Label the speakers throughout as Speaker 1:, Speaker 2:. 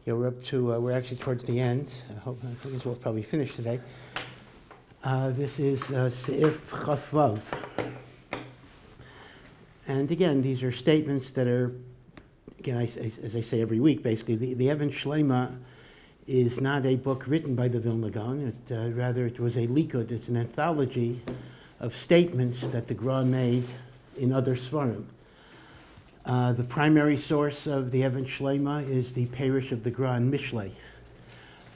Speaker 1: Yeah, we're actually towards the end. I guess we'll probably finish today. This is Seif Chafvav. And again, these are statements that are, again, as I say every week, basically, the Ein Shelaima is not a book written by the Vilna Gaon. Rather, it was a likud. It's an anthology of statements that the Gra made in other Svarim. The primary source of the Ein Shelaima is the parish of the Gra in Mishlei.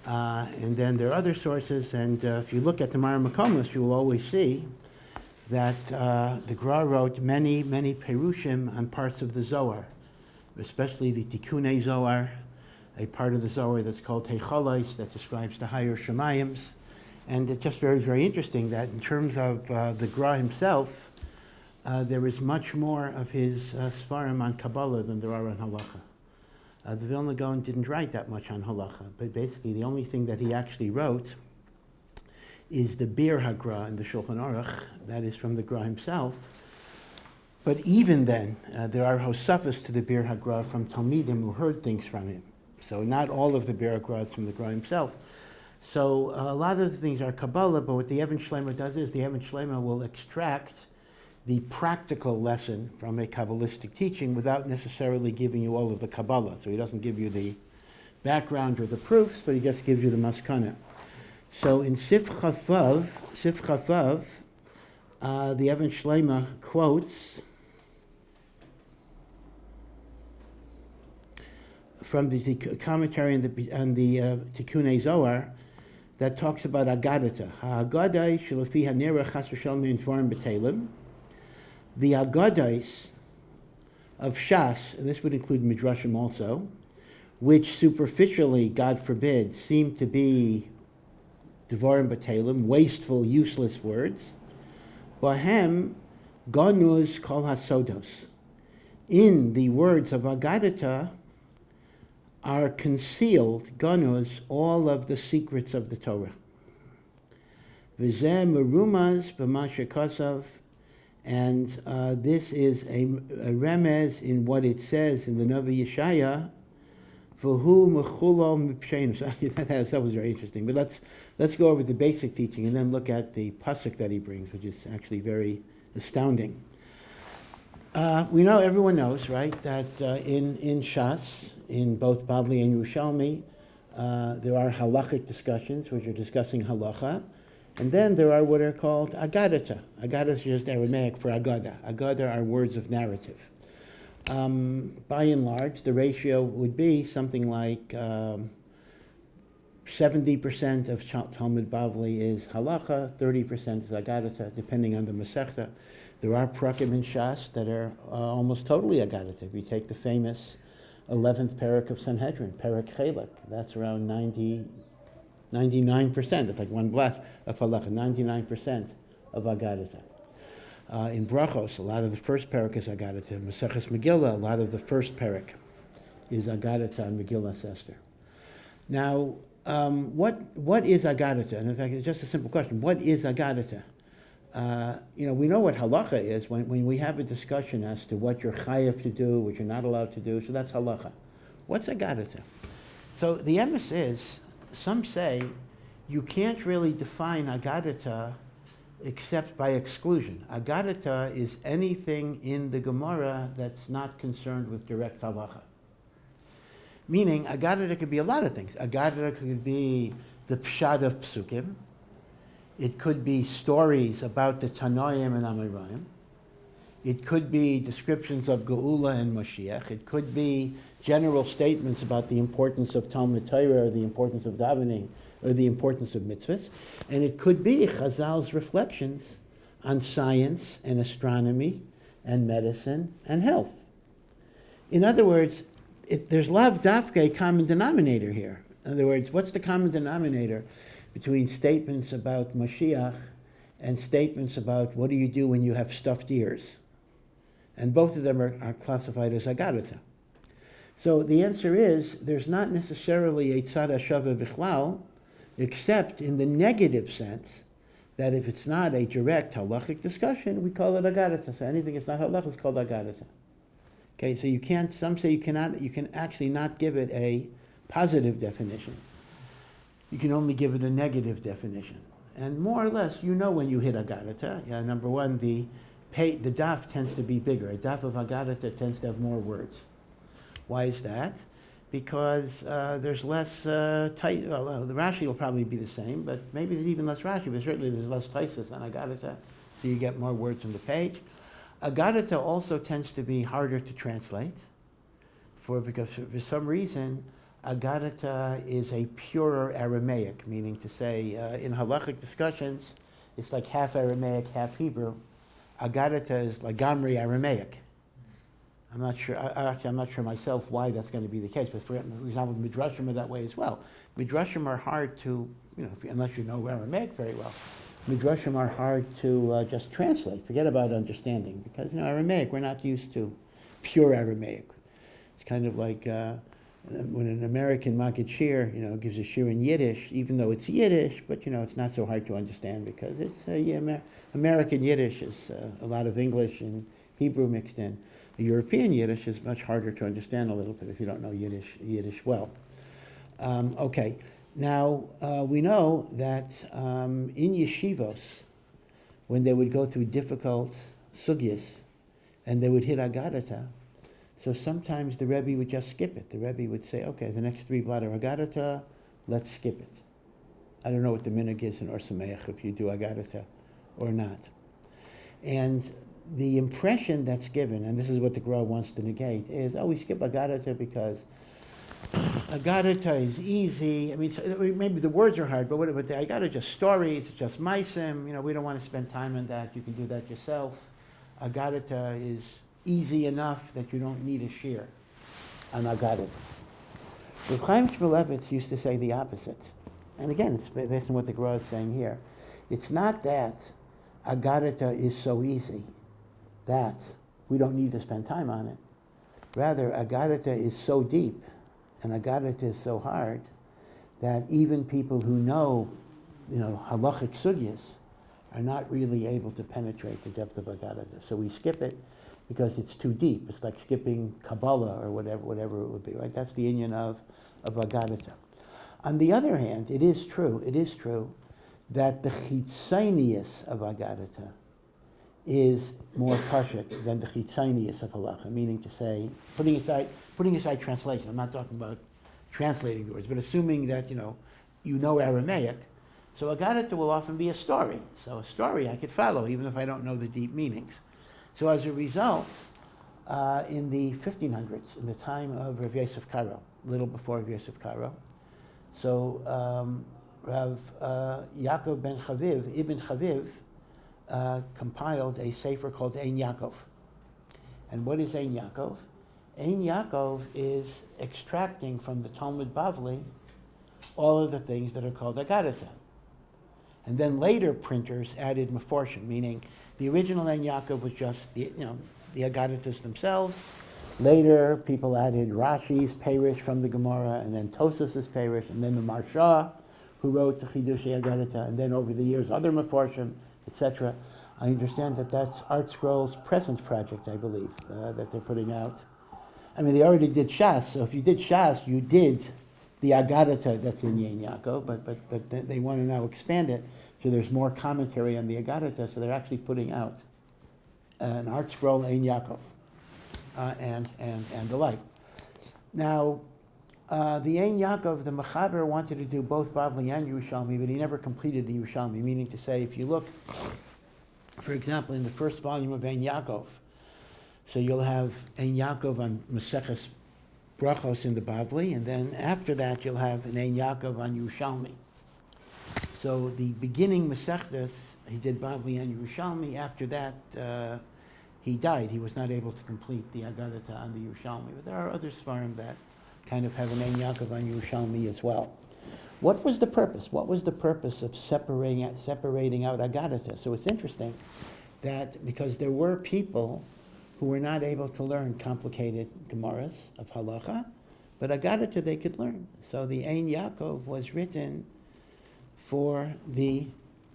Speaker 1: And then there are other sources, and if you look at the Mara Makomos, you will always see that the Gra wrote many, many perushim on parts of the Zohar, especially the Tikkunei Zohar, a part of the Zohar that's called Heichalos, that describes the higher Shemayims. And it's just very, very interesting that in terms of the Gra himself, there is much more of his Svarim on Kabbalah than there are on Halacha. The Vilna Gaon didn't write that much on Halacha, but basically the only thing that he actually wrote is the Bir HaGra in the Shulchan Aruch, that is from the Gra himself. But even then, there are Hosafas to the Bir HaGra from Talmidim who heard things from him. So not all of the Bir HaGra is from the Gra himself. So a lot of the things are Kabbalah, but what the Ein Shelaima does is the Ein Shelaima will extract the practical lesson from a Kabbalistic teaching without necessarily giving you all of the Kabbalah. So he doesn't give you the background or the proofs, but he just gives you the maskana. So in Sif Chafav, the Ein Shelaima quotes from the commentary on the Tikkunei Zohar that talks about Agadetta. Aggadah shelafi hanira chas v'shalom in dvarim b'teilim. The Aggadahs of Shas, and this would include Midrashim also, which superficially, God forbid, seem to be Devarim B'Teilim, wasteful, useless words. Bahem Ganuz Kol HaSodos. In the words of Agadetta are concealed, Ganuz, all of the secrets of the Torah. V'zeh merumaz b'ma shekosav. And this is a remez in what it says in the Navi Yeshaya, "V'hu mechulal mipsheinu." That was very interesting. But let's go over the basic teaching and then look at the pasuk that he brings, which is actually very astounding. We know, everyone knows, right, that in Shas, in both Bavli and Yerushalmi, there are halachic discussions, which are discussing halacha. And then there are what are called Agadetta. Aggadah is just Aramaic for Aggadah. Aggadah are words of narrative. By and large, the ratio would be something like 70% of Talmud Bavli is halacha, 30% is Agadetta, depending on the Masechta. There are prakim in Shas that are almost totally Agadetta. If you take the famous 11th parak of Sanhedrin, parak Chelek, that's around 99%, it's like one blast of halacha, 99% of Agadetta. In Brachos, a lot of the first parak is Agadetta. Maseches Megillah, a lot of the first parak is Agadetta and Megillah Esther. Now, what is Agadetta? And in fact, it's just a simple question. What is Agadetta? We know what halacha is when we have a discussion as to what you're chayav to do, what you're not allowed to do, so that's halacha. What's Agadetta? So the emes is, some say you can't really define Agadetta except by exclusion. Agadetta is anything in the Gemara that's not concerned with direct halacha. Meaning, Agadetta could be a lot of things. Agadetta could be the pshat of psukim. It could be stories about the Tanoim and Amoraim. It could be descriptions of Geula and Mashiach. It could be general statements about the importance of Talmud Torah, or the importance of davening, or the importance of mitzvahs. And it could be Chazal's reflections on science and astronomy and medicine and health. In other words, there's lav dafka, a common denominator here. In other words, what's the common denominator between statements about Mashiach and statements about what do you do when you have stuffed ears? And both of them are classified as Agadetta. So the answer is, there's not necessarily a tzad hashava bichlal, except in the negative sense, that if it's not a direct halachic discussion, we call it Agadetta. So anything that's not halach is called Agadetta. Okay, so some say you can actually not give it a positive definition. You can only give it a negative definition. And more or less, you know when you hit Agadetta. Number one, the daf tends to be bigger. A daf of Agadetta tends to have more words. Why is that? Because there's less tight. Well, the Rashi will probably be the same, but maybe there's even less Rashi. But certainly there's less taisus on Agadetta, so you get more words on the page. Agadetta also tends to be harder to translate, because for some reason Agadetta is a purer Aramaic, meaning to say in halachic discussions it's like half Aramaic, half Hebrew. Agadetta is like Gamri Aramaic. I'm not sure. I'm not sure myself why that's going to be the case. But for example, Midrashim are that way as well. Midrashim are hard to, unless you know Aramaic very well. Midrashim are hard to just translate. Forget about understanding, because Aramaic, we're not used to pure Aramaic. It's kind of like when an American Maggid Shir, gives a shir in Yiddish, even though it's Yiddish, but it's not so hard to understand because it's American Yiddish is a lot of English and Hebrew mixed in. The European Yiddish is much harder to understand a little bit if you don't know Yiddish well. Okay, now we know that in yeshivos, when they would go through difficult sugyas and they would hit Agadetta, so sometimes the Rebbe would just skip it. The Rebbe would say, okay, the next 3 blot are Agadetta, let's skip it. I don't know what the minhag is in Or Sameach if you do Agadetta or not. And the impression that's given, and this is what the Gra wants to negate, is, we skip Agadetta because Agadetta is easy. I mean, maybe the words are hard, but the Aggadah just stories, it's just maisim. We don't want to spend time on that. You can do that yourself. Agadetta is easy enough that you don't need a shir on Agadetta. Reb Chaim Shmulevitz used to say the opposite. And again, it's based on what the Gra is saying here. It's not that Agadetta is so easy that we don't need to spend time on it. Rather, Agadetta is so deep and Agadetta is so hard that even people who know, halachic sugyas are not really able to penetrate the depth of Agadetta. So we skip it because it's too deep. It's like skipping Kabbalah or whatever it would be, right? That's the inyan of Agadetta. On the other hand, it is true that the chitzonius of Agadetta is more pashut than the chitzonius of halacha, meaning to say, putting aside translation. I'm not talking about translating the words, but assuming that you know Aramaic, so Agadetta will often be a story. So a story I could follow even if I don't know the deep meanings. So as a result, in the 1500s, in the time of Rav Yosef Karo, a little before Rav Yosef Karo, so Rav Yaakov ben Chaviv, Ibn Chaviv, compiled a sefer called Ein Yaakov. And what is Ein Yaakov? Ein Yaakov is extracting from the Talmud Bavli all of the things that are called Agadetta. And then later printers added Meforshim, meaning the original Ein Yaakov was just the Agadettas themselves. Later, people added Rashi's Perish from the Gemara, and then Tosas's Perish, and then the Marsha, who wrote the Chidushei Agadetta, and then over the years other Meforshim, etc. I understand that that's Art Scroll's present project, I believe, that they're putting out. I mean, they already did Shas, so if you did Shas, you did the Agadetta that's in Ein Yaakov, but they want to now expand it, so there's more commentary on the Agadetta, so they're actually putting out an Art Scroll Ein Yaakov, and the like. Now, the Ein Yaakov, the Mechaber wanted to do both Bavli and Yerushalmi, but he never completed the Yerushalmi, meaning to say, if you look, for example, in the first volume of Ein Yaakov, so you'll have Ein Yaakov on Maseches Brachos in the Bavli, and then after that you'll have an Ein Yaakov on Yerushalmi. So the beginning Masechtas, he did Bavli and Yerushalmi. After that, he died. He was not able to complete the Agadetta on the Yerushalmi. But there are other Sfarim that kind of have an Ein Yaakov on Yerushalmi as well. What was the purpose? What was the purpose of separating out Agadetta? So it's interesting that because there were people who were not able to learn complicated Gemaras of halacha, but Agadetta they could learn. So the Ein Yaakov was written for the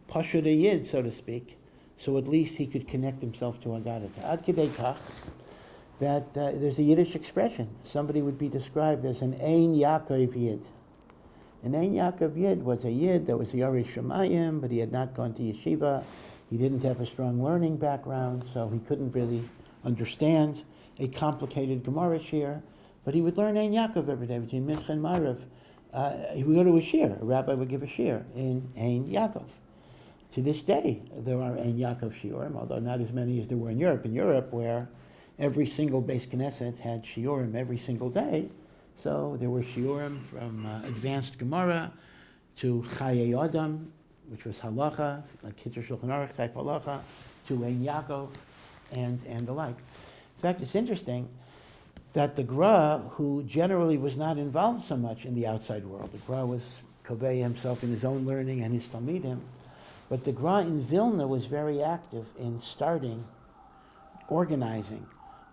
Speaker 1: Pashut Yid, so to speak, so at least he could connect himself to Agadetta. Ad Kedei Kach, that there's a Yiddish expression. Somebody would be described as an Ein Yaakov Yid. An Ein Yaakov Yid was a Yid that was Yarei Shemayim, but he had not gone to yeshiva. He didn't have a strong learning background, so he couldn't really understand a complicated Gemara shir. But he would learn Ein Yaakov every day between Mincha and Ma'ariv. He would go to a shir. A rabbi would give a shir in Ein Yaakov. To this day, there are Ein Yaakov shiurim, although not as many as there were in Europe. In Europe, where every single Beis Knesset had shiurim every single day, so there were shiurim from advanced Gemara to Chayei Adam, which was halacha, like Kitzur Shulchan Aruch type halacha, to Ein Yaakov, and the like. In fact, it's interesting that the Gra, who generally was not involved so much in the outside world, the Gra was kovei himself in his own learning and his talmidim, but the Gra in Vilna was very active in starting, organizing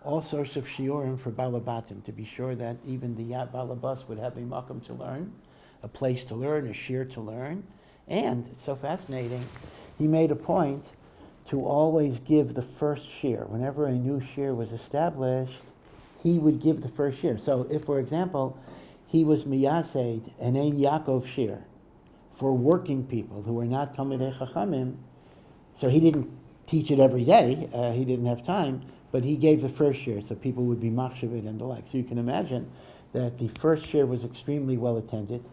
Speaker 1: all sorts of shiurim for balabatim, to be sure that even the balabas would have a makom to learn, a place to learn, a shir to learn. And it's so fascinating, he made a point to always give the first shir. Whenever a new shir was established, he would give the first shir. So if, for example, he was miyased an Ein Yaakov shir for working people who were not Talmidei Chachamim, so he didn't teach it every day, he didn't have time, but he gave the first shir, so people would be machshavit and the like. So you can imagine that the first shir was extremely well attended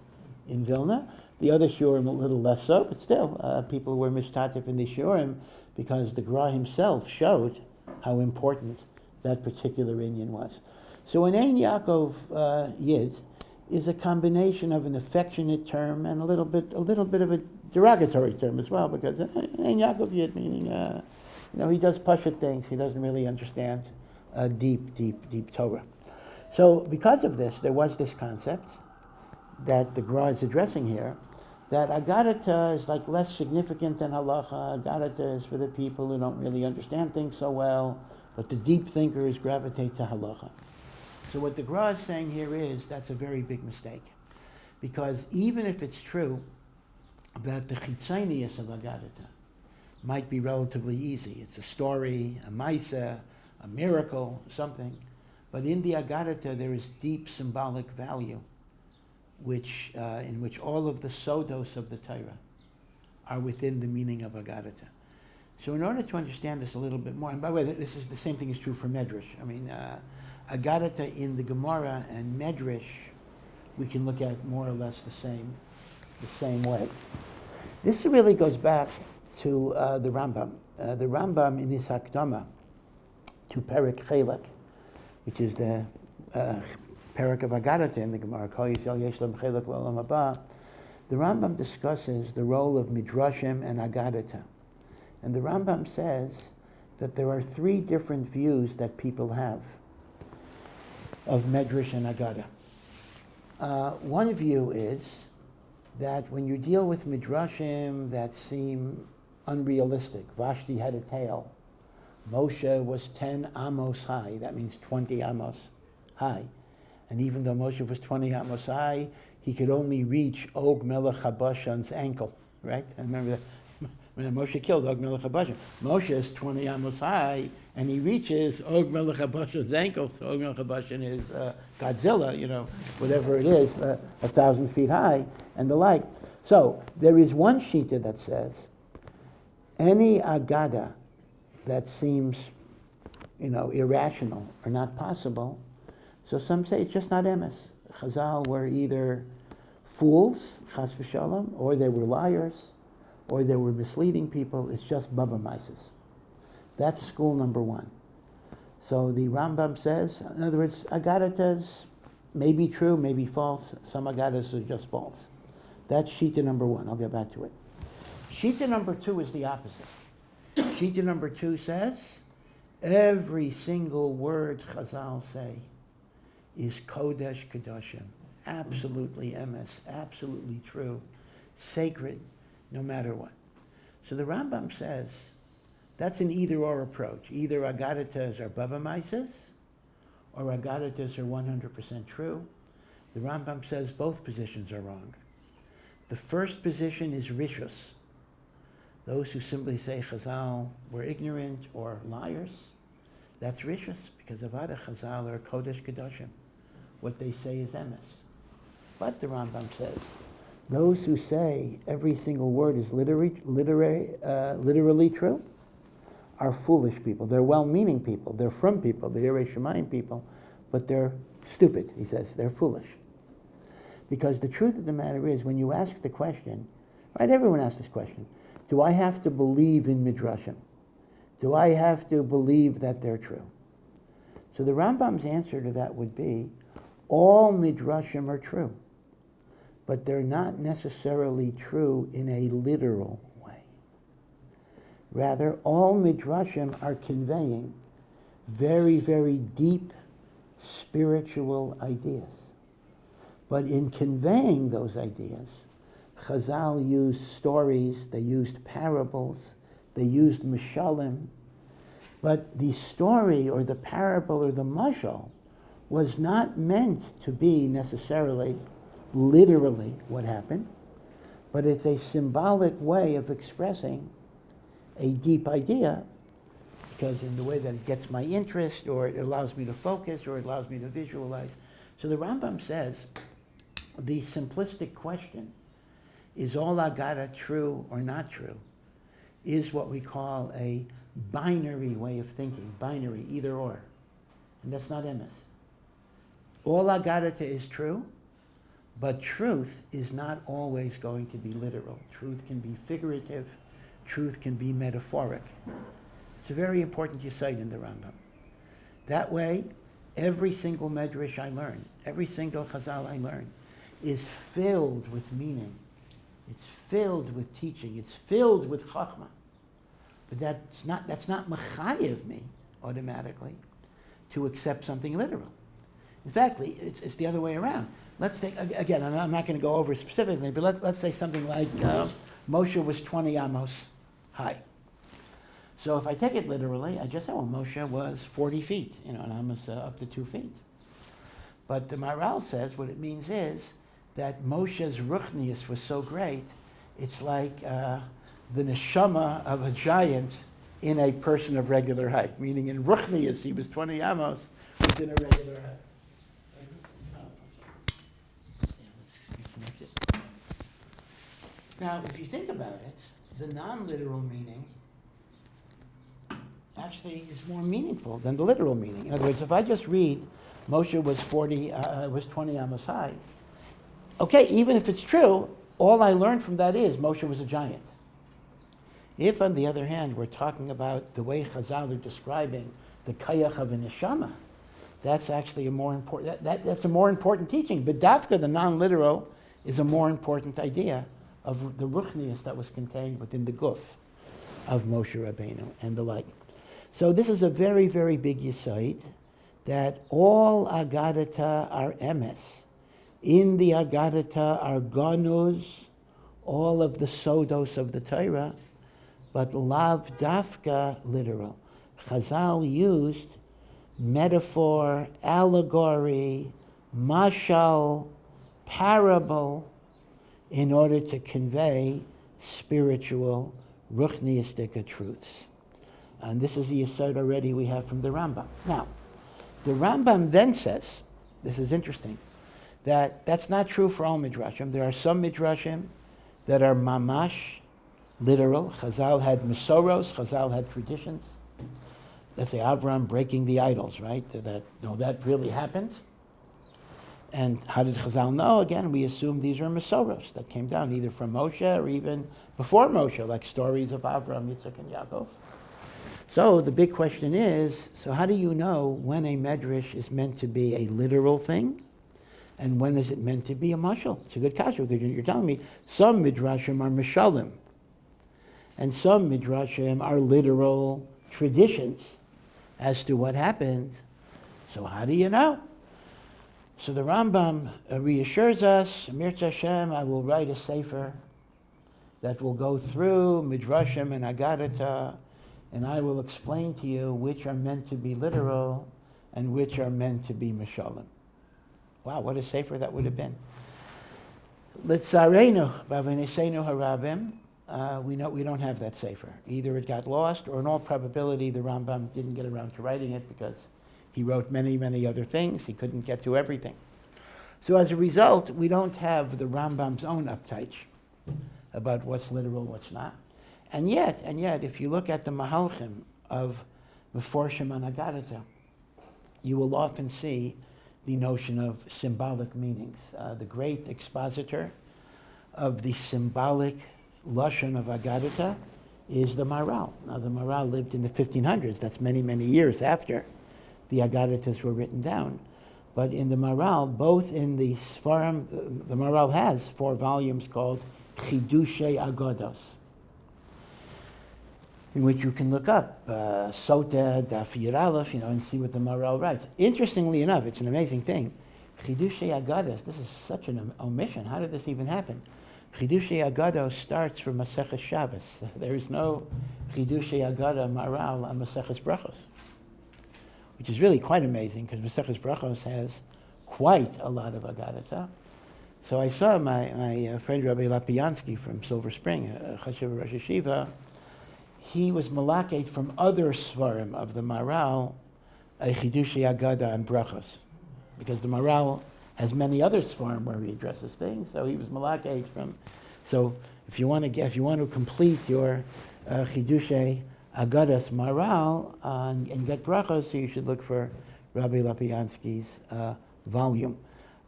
Speaker 1: in Vilna. The other shiurim a little less so, but still, people were mishtatif in the shiurim because the Gra himself showed how important that particular inyan was. So an Ein Yaakov Yid is a combination of an affectionate term and a little bit of a derogatory term as well, because Ein Yaakov Yid meaning, he does pashut things. He doesn't really understand deep Torah. So because of this, there was this concept that the Gra is addressing here, that Agadetta is like less significant than halacha. Agadetta is for the people who don't really understand things so well, but the deep thinkers gravitate to halacha. So what the Gra is saying here is that's a very big mistake, because even if it's true that the chitzonius of Agadetta might be relatively easy, it's a story, a maisa, a miracle, something, but in the Agadetta there is deep symbolic value, in which all of the sodos of the Torah are within the meaning of Agadetta. So in order to understand this a little bit more, and by the way, this is the same thing is true for Midrash. I mean, Agadetta in the Gemara and Midrash, we can look at more or less the same way. This really goes back to the Rambam. The Rambam in his Hakdama to Perek Chelek, which is the Perek of Agadetta in the Gemara, Kol Yisrael Yesh Lam Chelek L'Olam Haba, the Rambam discusses the role of Midrashim and Agadetta. And the Rambam says that there are three different views that people have of Midrash and Aggadah. One view is that when you deal with Midrashim that seem unrealistic, Vashti had a tail, Moshe was 10 amos high, that means 20 amos high. And even though Moshe was 20 amos high, he could only reach Og Melech HaBashan's ankle, right? And remember that when Moshe killed Og Melech HaBashan, Moshe is 20 amos high, and he reaches Og Melech HaBashan's ankle. So Og Melech HaBashan is Godzilla, whatever it is, 1,000 feet high, and the like. So there is one shita that says any Aggadah that seems, irrational or not possible. So some say it's just not emes. Chazal were either fools, chas v'shalom, or they were liars, or they were misleading people. It's just baba maises. That's school number one. So the Rambam says, in other words, Agaddas may be true, may be false. Some Agaddas are just false. That's shita number one. I'll get back to it. Shita number two is the opposite. Shita number two says, every single word Chazal say is Kodesh Kedoshim, absolutely emes, absolutely true, sacred, no matter what. So the Rambam says that's an either-or approach. Either Agaddas are Baba Maises, or Agaddas are 100% true. The Rambam says both positions are wrong. The first position is Rishus, those who simply say Chazal were ignorant or liars. That's rishus, because Avada Chazal are Kodesh Kedoshim. What they say is emes. But the Rambam says, those who say every single word is literally true are foolish people. They're well-meaning people. They're from people. They're Yerei Shemayim people. But they're stupid, he says. They're foolish. Because the truth of the matter is, when you ask the question, right, everyone asks this question, do I have to believe in Midrashim? Do I have to believe that they're true? So the Rambam's answer to that would be, all Midrashim are true, but they're not necessarily true in a literal way. Rather, all Midrashim are conveying very, very deep spiritual ideas. But in conveying those ideas, Chazal used stories, they used parables, they used mishalim, but the story or the parable or the mashal was not meant to be necessarily literally what happened, but it's a symbolic way of expressing a deep idea, because in the way that it gets my interest, or it allows me to focus, or it allows me to visualize. So the Rambam says, the simplistic question, is all Aggadah true or not true, is what we call a binary way of thinking, binary, either or. And that's not emes. All Agadetta is true, but truth is not always going to be literal. Truth can be figurative. Truth can be metaphoric. It's a very important yesod in the Rambam. That way, every single Midrash I learn, every single Chazal I learn, is filled with meaning. It's filled with teaching. It's filled with chachma. But that's not mechayev me automatically to accept something literal. In fact, it's the other way around. Let's take, again, I'm not going to go over specifically, but let's say something like Moshe was 20 amos high. So if I take it literally, I just say, well, Moshe was 40 feet, and amos up to 2 feet. But the Maharal says what it means is that Moshe's ruchnius was so great, it's like the neshama of a giant in a person of regular height, meaning in ruchnius he was 20 amos within a regular height. Now, if you think about it, the non-literal meaning actually is more meaningful than the literal meaning. In other words, if I just read Moshe was 20 amos high, okay, even if it's true, all I learned from that is Moshe was a giant. If, on the other hand, we're talking about the way Chazal are describing the kayach of a neshama, that's actually a more important, that's a more important teaching. But dafka, the non-literal, is a more important idea of the ruchnius that was contained within the guf of Moshe Rabbeinu and the like. So this is a very, very big yesod, that all Agadetta are emes. In the Agadetta are ganuz, all of the sodos of the Torah, but lav dafka literal. Chazal used metaphor, allegory, mashal, parable, in order to convey spiritual, ruchniistic truths. And this is the yesod already we have from the Rambam. Now, the Rambam then says, this is interesting, that that's not true for all Midrashim. There are some Midrashim that are mamash, literal. Chazal had mesoros, Chazal had traditions. Let's say Avram breaking the idols, right? That really happened. And how did Chazal know? Again, we assume these are mesoros that came down either from Moshe or even before Moshe, like stories of Avram, Yitzchak, and Yaakov. So the big question is, so how do you know when a Midrash is meant to be a literal thing and when is it meant to be a mashal? It's a good kasha, because you're telling me some Midrashim are mishalim and some Midrashim are literal traditions as to what happened. So how do you know? So the Rambam reassures us, Mirza Hashem, I will write a sefer that will go through Midrashim and Agadetta, and I will explain to you which are meant to be literal and which are meant to be mishalim. Wow, what a sefer that would have been. Litzarenu, b'avneseinu harabim, we don't have that sefer. Either it got lost, or in all probability, the Rambam didn't get around to writing it because he wrote many, many other things. He couldn't get to everything. So as a result, we don't have the Rambam's own uptight about what's literal, what's not. And yet, if you look at the Mahalchim of Meforshim and Agadetta, you will often see the notion of symbolic meanings. The great expositor of the symbolic lashon of Agadetta is the Maharal. Now, the Maharal lived in the 1500s. That's many, many years after the Agadettas were written down. But in the Maharal, both in the Sfarim, the Maharal has 4 volumes called Chidushei Aggados, in which you can look up Sota, Daf Yud Aleph, and see what the Maharal writes. Interestingly enough, it's an amazing thing. Chidushei Aggados, this is such an omission. How did this even happen? Chidushei Aggadah starts from Maseches Shabbos. There is no Chidushei Aggadah Maharal on Maseches Brachos, which is really quite amazing because Maseches Brachos has quite a lot of Agadetta. So I saw my friend Rabbi Lapiansky from Silver Spring, Chashiv Rosh Yeshiva. He was malaked from other svarim of the Maharal, a Chidushei Aggadah and Brachos, because the Maharal has many other svarim where he addresses things. So he was malaked from. So if you want to complete your Chidushei Aggadas Maharal and get Brachos, so you should look for Rabbi Lapiansky's volume.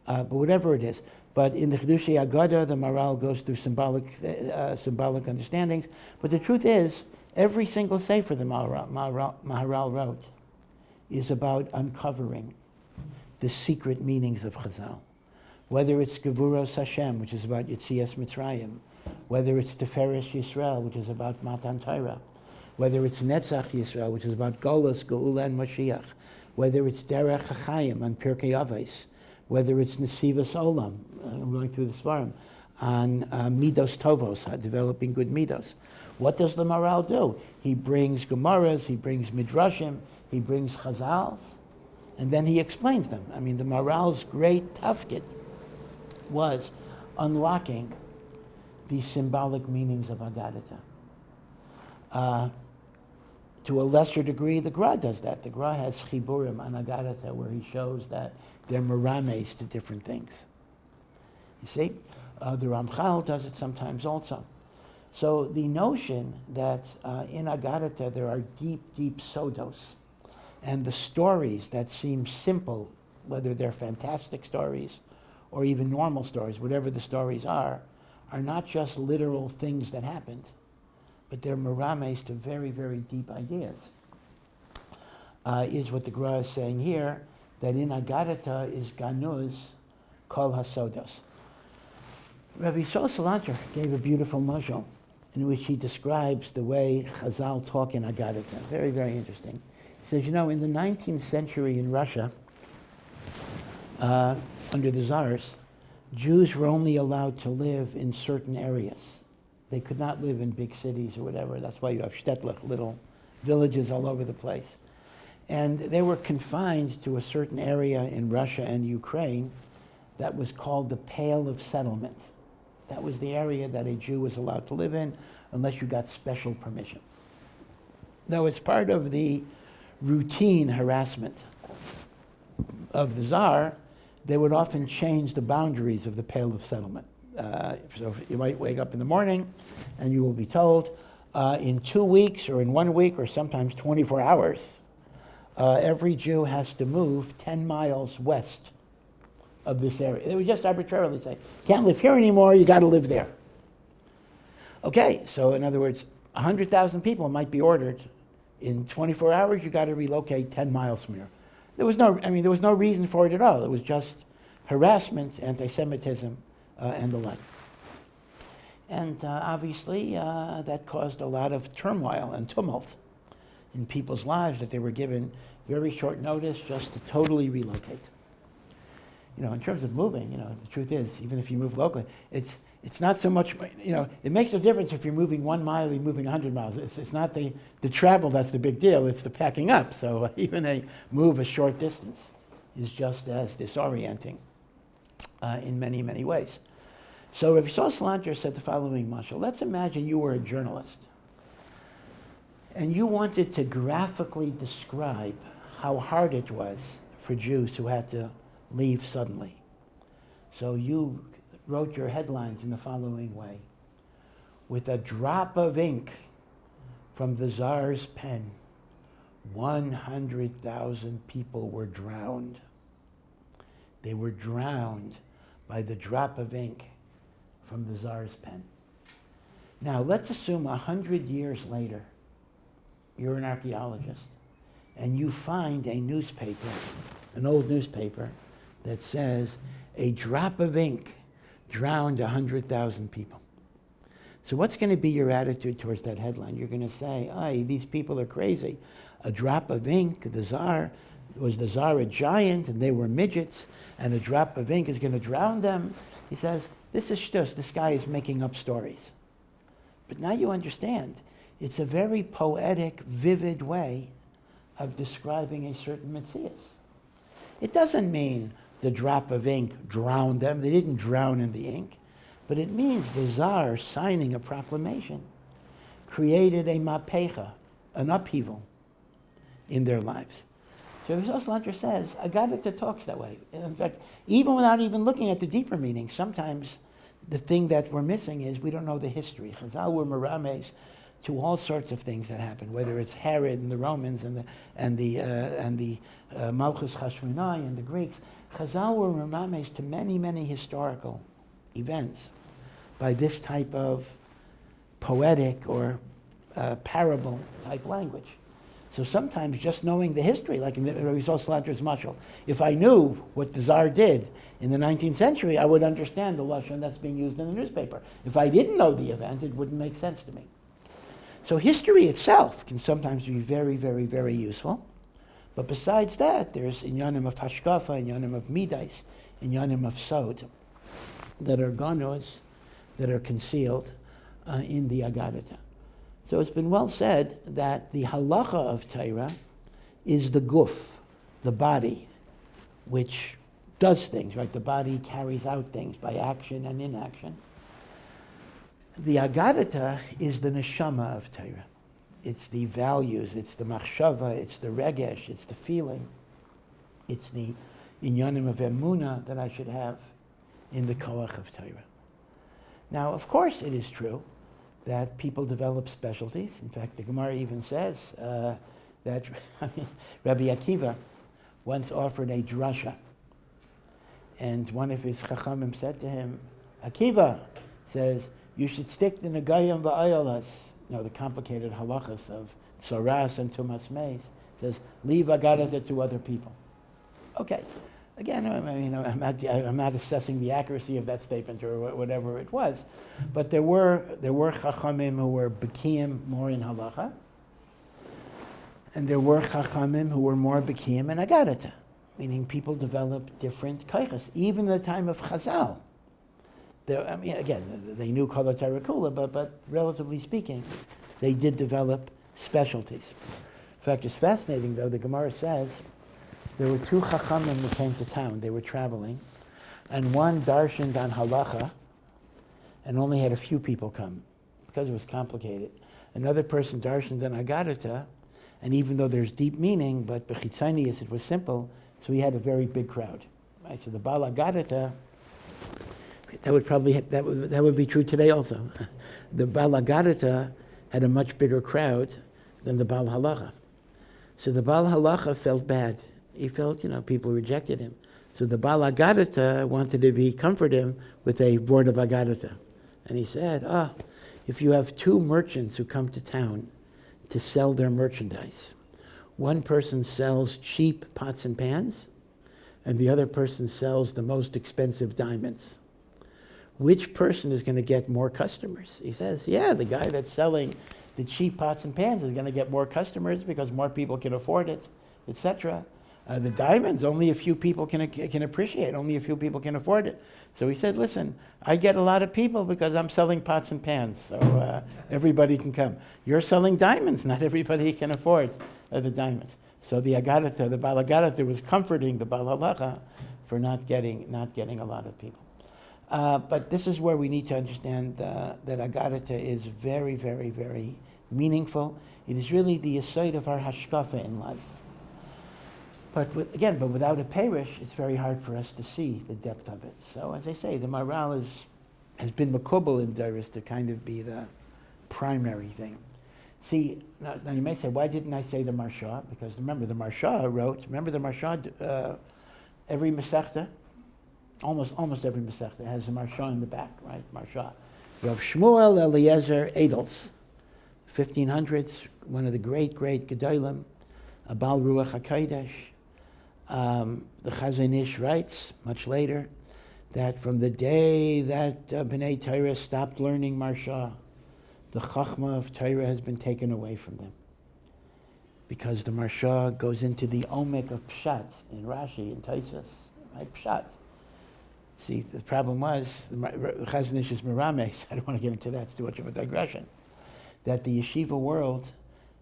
Speaker 1: But whatever it is. But in the Chidushei Aggadah, the Maharal goes through symbolic understandings. But the truth is, every single sefer the Maharal wrote is about uncovering the secret meanings of Chazal. Whether it's Gevuros Hashem, which is about Yetzias Mitzrayim, whether it's Teferes Yisrael, which is about Matan Torah, whether it's Netzach Yisrael, which is about Golos, Geula, and Mashiach, whether it's Derech HaChaim on Pirkei Avos, whether it's Nesivas Olam, I'm going through the Svarim, on Midos Tovos, developing good Midos. What does the Maharal do? He brings Gemaras, he brings Midrashim, he brings Chazals, and then he explains them. I mean, the Maharal's great tafkid was unlocking the symbolic meanings of Agadetta. To a lesser degree, the Gra does that. The Gra has chiburim on Agadetta where he shows that they're merames to different things. You see? The Ramchal does it sometimes also. So the notion that in Agadetta there are deep, deep sodos, and the stories that seem simple, whether they're fantastic stories or even normal stories, whatever the stories are not just literal things that happened, but they're merames to very, very deep ideas. Is what the Gra is saying here, that in Agadetta is ganuz kol hasodos. Rabbi Yisrael Salanter gave a beautiful mashal in which he describes the way Chazal talk in Agadetta. Very, very interesting. He says, in the 19th century in Russia, under the Tsars, Jews were only allowed to live in certain areas. They could not live in big cities or whatever. That's why you have shtetlich, little villages all over the place. And they were confined to a certain area in Russia and Ukraine that was called the Pale of Settlement. That was the area that a Jew was allowed to live in unless you got special permission. Now, as part of the routine harassment of the Tsar, they would often change the boundaries of the Pale of Settlement. So you might wake up in the morning and you will be told in 2 weeks or in 1 week or sometimes 24 hours, every Jew has to move 10 miles west of this area. They would just arbitrarily say, can't live here anymore, you got to live there. Okay, so in other words, 100,000 people might be ordered. In 24 hours, you got to relocate 10 miles from here. There was no reason for it at all. It was just harassment, anti-Semitism, and the like. And obviously, that caused a lot of turmoil and tumult in people's lives, that they were given very short notice just to totally relocate. In terms of moving, the truth is, even if you move locally, it's not so much, it makes a difference if you're moving 1 mile or you're moving 100 miles. It's not the travel that's the big deal, it's the packing up. So even a move a short distance is just as disorienting in many, many ways. So Rav Yisrael Salanter said the following mashal. Let's imagine you were a journalist and you wanted to graphically describe how hard it was for Jews who had to leave suddenly. So you wrote your headlines in the following way. With a drop of ink from the Tsar's pen, 100,000 people were drowned. They were drowned by the drop of ink from the Tsar's pen. Now, let's assume 100 years later, you're an archaeologist, and you find a newspaper, an old newspaper, that says, a drop of ink drowned 100,000 people. So what's going to be your attitude towards that headline? You're going to say, "Ay, these people are crazy. A drop of ink, was the Tsar a giant and they were midgets, and a drop of ink is going to drown them?" He says, this is shtus. This guy is making up stories. But now you understand, it's a very poetic, vivid way of describing a certain Metzias. It doesn't mean the drop of ink drowned them. They didn't drown in the ink. But it means the Tsar signing a proclamation created a mapecha, an upheaval in their lives. So Rav Salanter says, Agadetta talks that way. In fact, even without even looking at the deeper meaning, sometimes the thing that we're missing is we don't know the history. Chazal were merames to all sorts of things that happened, whether it's Herod and the Romans and the Malchus Chashmonai and the Greeks. Chazal were merames to many, many historical events by this type of poetic or parable type language. So sometimes just knowing the history, like in the Rav Yisrael Salanter's mashal, if I knew what the Tsar did in the 19th century, I would understand the lashon that's being used in the newspaper. If I didn't know the event, it wouldn't make sense to me. So history itself can sometimes be very, very, very useful. But besides that, there's inyanim of hashkafa, inyanim of midas, inyanim of sod, that are ganos, that are concealed in the Agadetta. So it's been well said that the halacha of Torah is the guf, the body, which does things, right? The body carries out things by action and inaction. The Agadetta is the neshama of Torah. It's the values, it's the machshava, it's the regesh, it's the feeling. It's the inyanim of emunah that I should have in the koach of Torah. Now, of course, it is true that people develop specialties. In fact, the Gemara even says that Rabbi Akiva once offered a drasha, and one of his chachamim said to him, Akiva says, you should stick the negayim va'ayolas, the complicated halachas of tzoras and tumas meis, says, leave Agadetta to other people. Okay. Again, I'm not assessing the accuracy of that statement or whatever it was, but there were chachamim who were bekiim more in halacha, and there were chachamim who were more bekiim in Agadetta, meaning people developed different kaiches. Even in the time of Chazal, they knew kol Torah kula, but relatively speaking, they did develop specialties. In fact, it's fascinating though. The Gemara says there were two chachamim who came to town. They were traveling, and one darshaned on halacha, and only had a few people come because it was complicated. Another person darshaned on Agadetta, and even though there's deep meaning, but bechitzanius it was simple, so he had a very big crowd. Right? So the Baal Agadetta, that would be true today also. The Baal Agadetta had a much bigger crowd than the Baal Halacha. So the Baal Halacha felt bad. He felt, people rejected him. So the Baal Agadetta wanted to be comfort him with a word of Agadetta. And he said, if you have two merchants who come to town to sell their merchandise, one person sells cheap pots and pans, and the other person sells the most expensive diamonds. Which person is going to get more customers? He says, the guy that's selling the cheap pots and pans is going to get more customers because more people can afford it, etc. The diamonds, only a few people can appreciate, only a few people can afford it. So he said, listen, I get a lot of people because I'm selling pots and pans, so everybody can come. You're selling diamonds, not everybody can afford the diamonds. So the Agadetta, the Baal Agadetta was comforting the Baal Halacha for not getting a lot of people. But this is where we need to understand that Agadetta is very, very, very meaningful. It is really the aside of our hashkafa in life. But without a parish, it's very hard for us to see the depth of it. So as I say, the Maharal has been makubal in Doris to kind of be the primary thing. See, now you may say, why didn't I say the Marsha? Because remember, the Marsha wrote, every Masechta, almost every Masechta has a Marsha in the back, right? Marsha. Rav Shmuel Eliezer Edels, 1500s, one of the great Gedolim, a Baal Ruach HaKodesh. The Chazon Ish writes, much later, that from the day that Bnei Torah stopped learning Marsha, the Chachma of Torah has been taken away from them. Because the Marsha goes into the omek of Pshat in Rashi, in Tosfos, right? Pshat. See, the problem was, the Chazon Ish is Merames, I don't want to get into that, it's too much of a digression, that the yeshiva world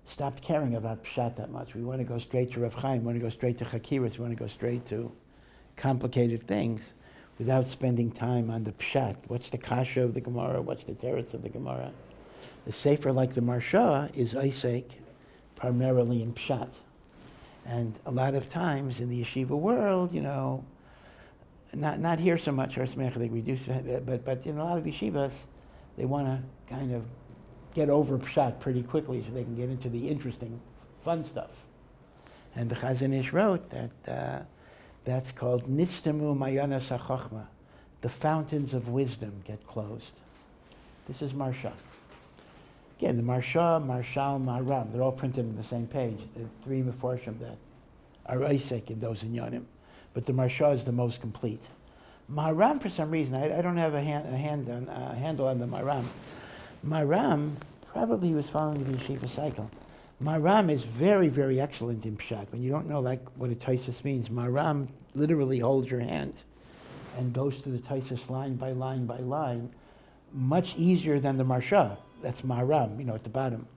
Speaker 1: stopped caring about Pshat that much. We want to go straight to Rav Chaim, we want to go straight to Chakiras, we want to go straight to complicated things without spending time on the Pshat. What's the Kasha of the Gemara? What's the Teretz of the Gemara? The Sefer, like the Marsha, is Isaac primarily in Pshat. And a lot of times in the yeshiva world, not here so much, I think we do, but in a lot of yeshivas, they want to kind of get over Pshat pretty quickly so they can get into the interesting, fun stuff. And the Chazon Ish wrote that that's called Nistamu Mayanas HaChochma. The fountains of wisdom get closed. This is Marsha. Again, the Marsha, Marshal, Maharam, they're all printed on the same page. The three Meforshim that are Isaac in those inyanim. But the Marsha is the most complete. Maharam, for some reason, I don't have a handle on the Maharam. Maharam, probably he was following the yeshiva cycle. Maharam is very, very excellent in Pshat. When you don't know what a Tosfos means, Maharam literally holds your hand and goes through the Tosfos line by line by line, much easier than the Marsha. That's Maharam, at the bottom.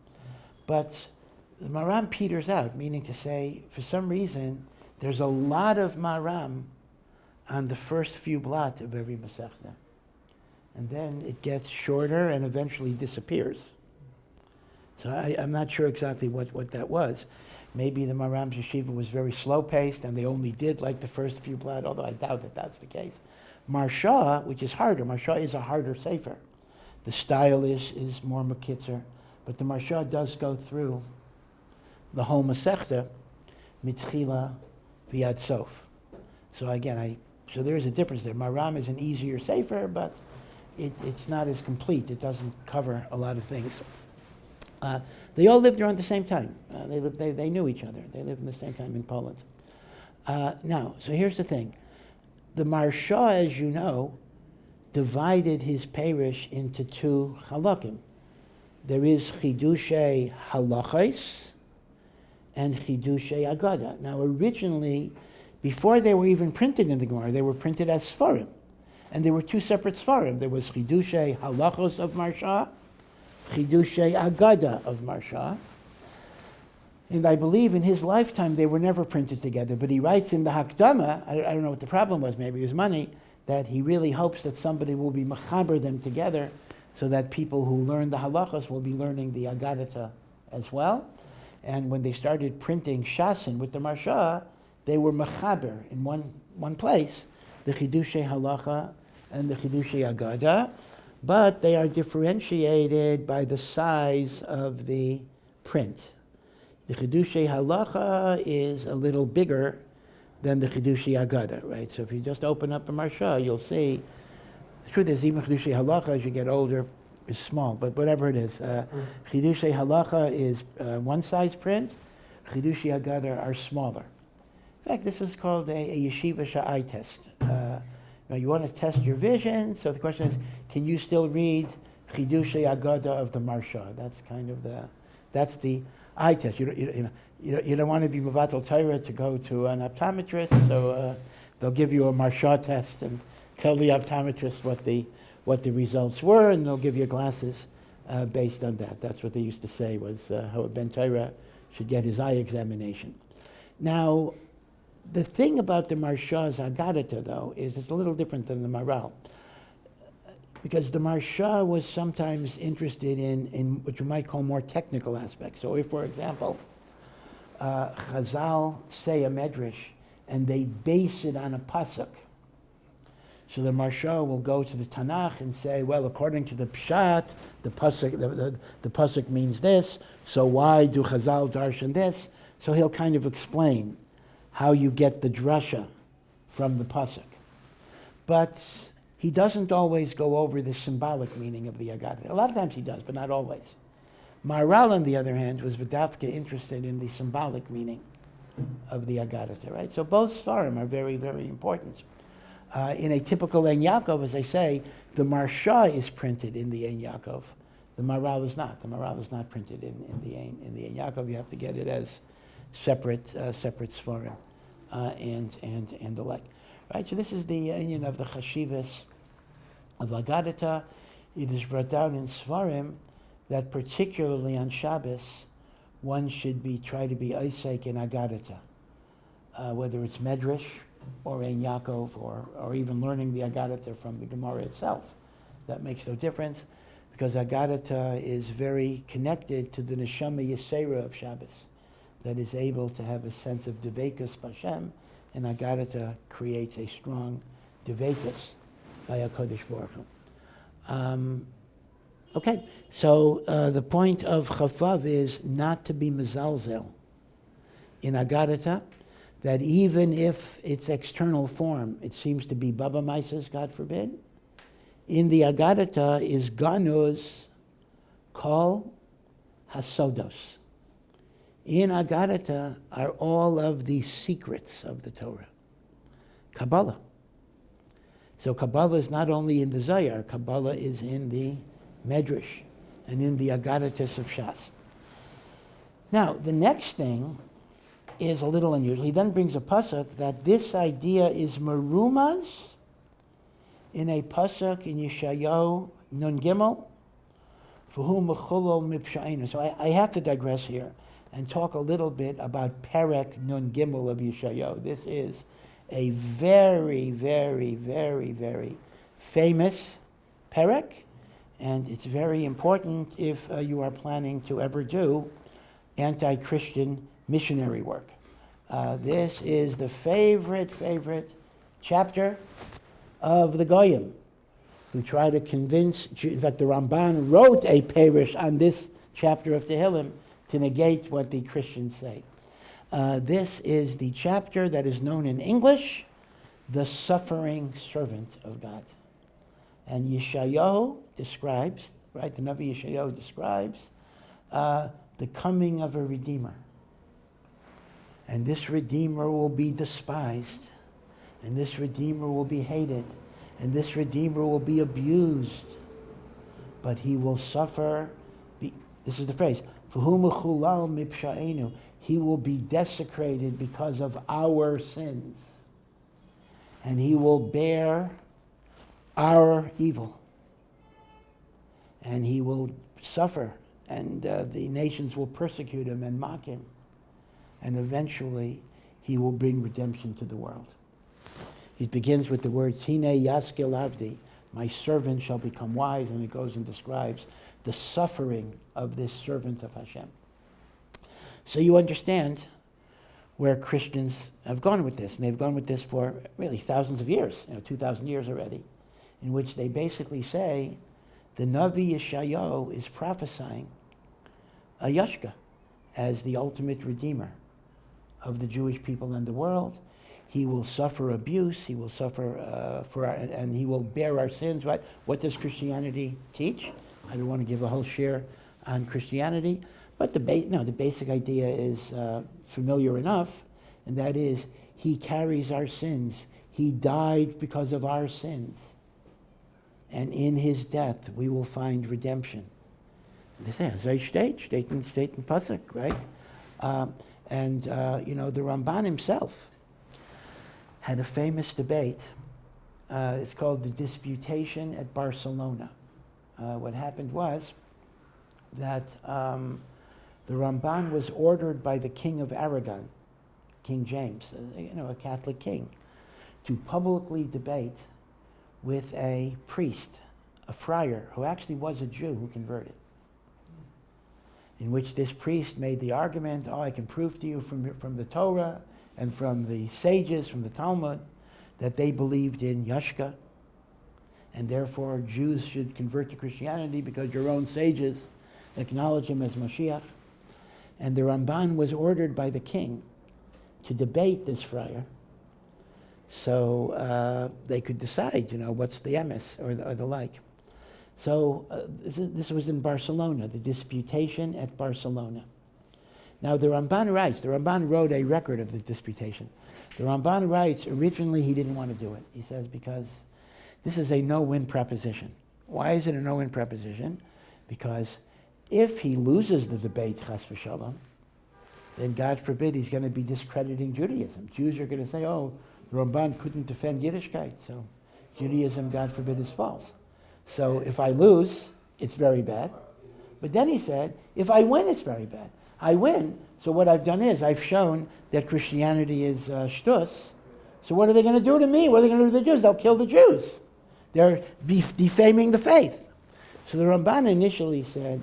Speaker 1: But the Maharam peters out, meaning to say, for some reason, there's a lot of Maharam on the first few blot of every Masechta. And then it gets shorter and eventually disappears. So I'm not sure exactly what that was. Maybe the Maharam's yeshiva was very slow-paced and they only did like the first few blot, although I doubt that that's the case. Marsha, which is harder, Marsha is a harder sefer. The style is more makitzer, but the Marsha does go through the whole Masechta, mitchila v'yad sof. So again, so there is a difference there. Maharam is an easier sefer, but it's not as complete. It doesn't cover a lot of things. They all lived around the same time. They knew each other. They lived in the same time in Poland. Now, so here's the thing. The Marsha, as you know, divided his parish into two halakim. There is Chidushei Halachos and Chidushei Aggadah. Now, originally, before they were even printed in the Gemara, they were printed as Sfarim. And there were two separate Sfarim. There was Chidushei Halachos of Marsha, Chidushei Aggadah of Marsha. And I believe in his lifetime they were never printed together. But he writes in the Hakdama, I don't know what the problem was, maybe it was money, that he really hopes that somebody will be mechaber them together so that people who learn the halachos will be learning the Agadetta as well. And when they started printing Shasin with the Marsha, they were mechaber in one place, the Chidushei Halacha and the Chidushei Aggadah, but they are differentiated by the size of the print. The Chidushei Halacha is a little bigger than the Chidushei Aggadah, right? So if you just open up a Marsha, you'll see, the truth is, even Chidushei Halacha, as you get older, is small, but whatever it is. Chidushei Halacha is one size print, Chidushei Aggadah are smaller. In fact, this is called a yeshiva sha'ai test. Now you want to test your vision, so the question is, can you still read Chidushei Aggadah of the Marsha? That's kind of that's the eye test. You don't want to be Mavatal Torah to go to an optometrist, so they'll give you a Marsha test and tell the optometrist what the results were, and they'll give you glasses based on that. That's what they used to say was how a Ben Torah should get his eye examination. Now, the thing about the Marsha's Agadetta, though, is it's a little different than the Maharal. because the Marsha was sometimes interested in what you might call more technical aspects. So if, for example, Chazal say a Midrash and they base it on a pasuk, so the Marsha will go to the Tanakh and say, well, according to the Pshat, the pasuk means this, so why do Chazal darshan this? So he'll kind of explain how you get the drasha from the pasuk. But he doesn't always go over the symbolic meaning of the Aggadah. A lot of times he does, but not always. Maharal, on the other hand, was v'dafka interested in the symbolic meaning of the Aggadah, right? So both Sfarim are very, very important. In a typical Ein Yaakov, as I say, the Marsha is printed in the Ein Yaakov. The Maharal is not. The Maharal is not printed in the Ein Yaakov. You have to get it as separate Sfarim and the like. Right? So this is the union of the Chashivas of Agadetta. It is brought down in Sfarim that particularly on Shabbos, one should try to be Isaac in Agadetta, whether it's Midrash or Ein Yaakov or even learning the Aggadah from the Gemara itself. That makes no difference because Aggadah is very connected to the Neshama Yisera of Shabbos that is able to have a sense of Devekus B'Hashem, and Aggadah creates a strong Devekus by HaKadosh Baruch Hu. Okay, so the point of Chavav is not to be mezalzel in Aggadah, that even if its external form, it seems to be Baba Mises, God forbid, in the Aggadah is Ganuz Kol Hasodos. In Aggadah are all of the secrets of the Torah. Kabbalah. So Kabbalah is not only in the Zohar, Kabbalah is in the Midrash and in the Aggadah of Shas. Now, the next thing is a little unusual. He then brings a pasuk that this idea is merumaz in a pasuk in Yeshayahu Nun Gimel, V'hu mechulol mipsha'inu. So I have to digress here and talk a little bit about Perek Nun Gimel of Yeshayahu. This is a very, very, very, very famous Perek, and it's very important if you are planning to ever do anti-Christian missionary work. This is the favorite chapter of the Goyim, who try to convince Jews. In fact, the Ramban wrote a parish on this chapter of Tehillim to negate what the Christians say. This is the chapter that is known in English, the suffering servant of God. And Yeshayahu describes, right, the Navi Yeshayahu describes the coming of a Redeemer. And this Redeemer will be despised, and this Redeemer will be hated, and this Redeemer will be abused, but he will suffer. This is the phrase, V'hu mechulal mipsha'enu. He will be desecrated because of our sins, and he will bear our evil, and he will suffer, and the nations will persecute him and mock him, and eventually he will bring redemption to the world. He begins with the words, Hine Yaskil Avdi, my servant shall become wise, and it goes and describes the suffering of this servant of Hashem. So you understand where Christians have gone with this, and they've gone with this for really thousands of years, 2,000 years already, in which they basically say the Navi Yeshayahu is prophesying a Yashka as the ultimate redeemer of the Jewish people and the world. He will suffer abuse, he will suffer and he will bear our sins, right? What does Christianity teach? I don't want to give a whole share on Christianity, but the basic idea is familiar enough, and that is he carries our sins. He died because of our sins. And in his death, we will find redemption. They say, steht in Pasuk, right? The Ramban himself had a famous debate. It's called the Disputation at Barcelona. What happened was that the Ramban was ordered by the King of Aragon, King James, a Catholic king, to publicly debate with a priest a friar who actually was a Jew who converted, in which this priest made the argument, I can prove to you from the Torah and from the sages, from the Talmud, that they believed in Yashka, and therefore Jews should convert to Christianity because your own sages acknowledge him as Mashiach. And the Ramban was ordered by the king to debate this friar so they could decide, what's the emes or the like. So this was in Barcelona, the disputation at Barcelona. Now the Ramban wrote a record of the disputation. The Ramban writes, originally he didn't want to do it. He says, because this is a no-win proposition. Why is it a no-win proposition? Because if he loses the debate, chas v'shalom, then God forbid he's going to be discrediting Judaism. Jews are going to say, the Ramban couldn't defend Yiddishkeit, so Judaism, God forbid, is false. So if I lose, it's very bad. But then he said, if I win, it's very bad. I win, so what I've done is I've shown that Christianity is shtus. So what are they going to do to me? What are they going to do to the Jews? They'll kill the Jews. They're defaming the faith. So the Ramban initially said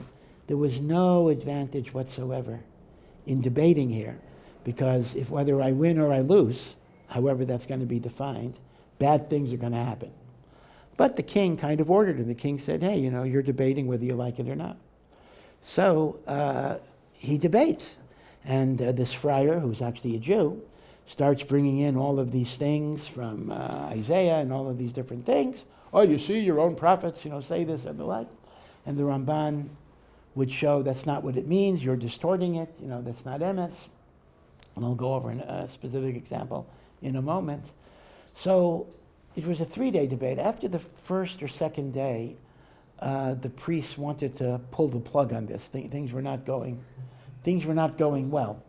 Speaker 1: there was no advantage whatsoever in debating here, because if whether I win or I lose, however that's going to be defined, bad things are going to happen. But the king kind of ordered him. The king said, hey, you're debating whether you like it or not. So he debates. And this friar, who's actually a Jew, starts bringing in all of these things from Isaiah and all of these different things. You see, your own prophets, say this and the like. And the Ramban would show that's not what it means. You're distorting it. That's not emes. And I'll go over a specific example in a moment. So it was a 3-day debate. After the first or second day, the priests wanted to pull the plug on this. Things were not going well.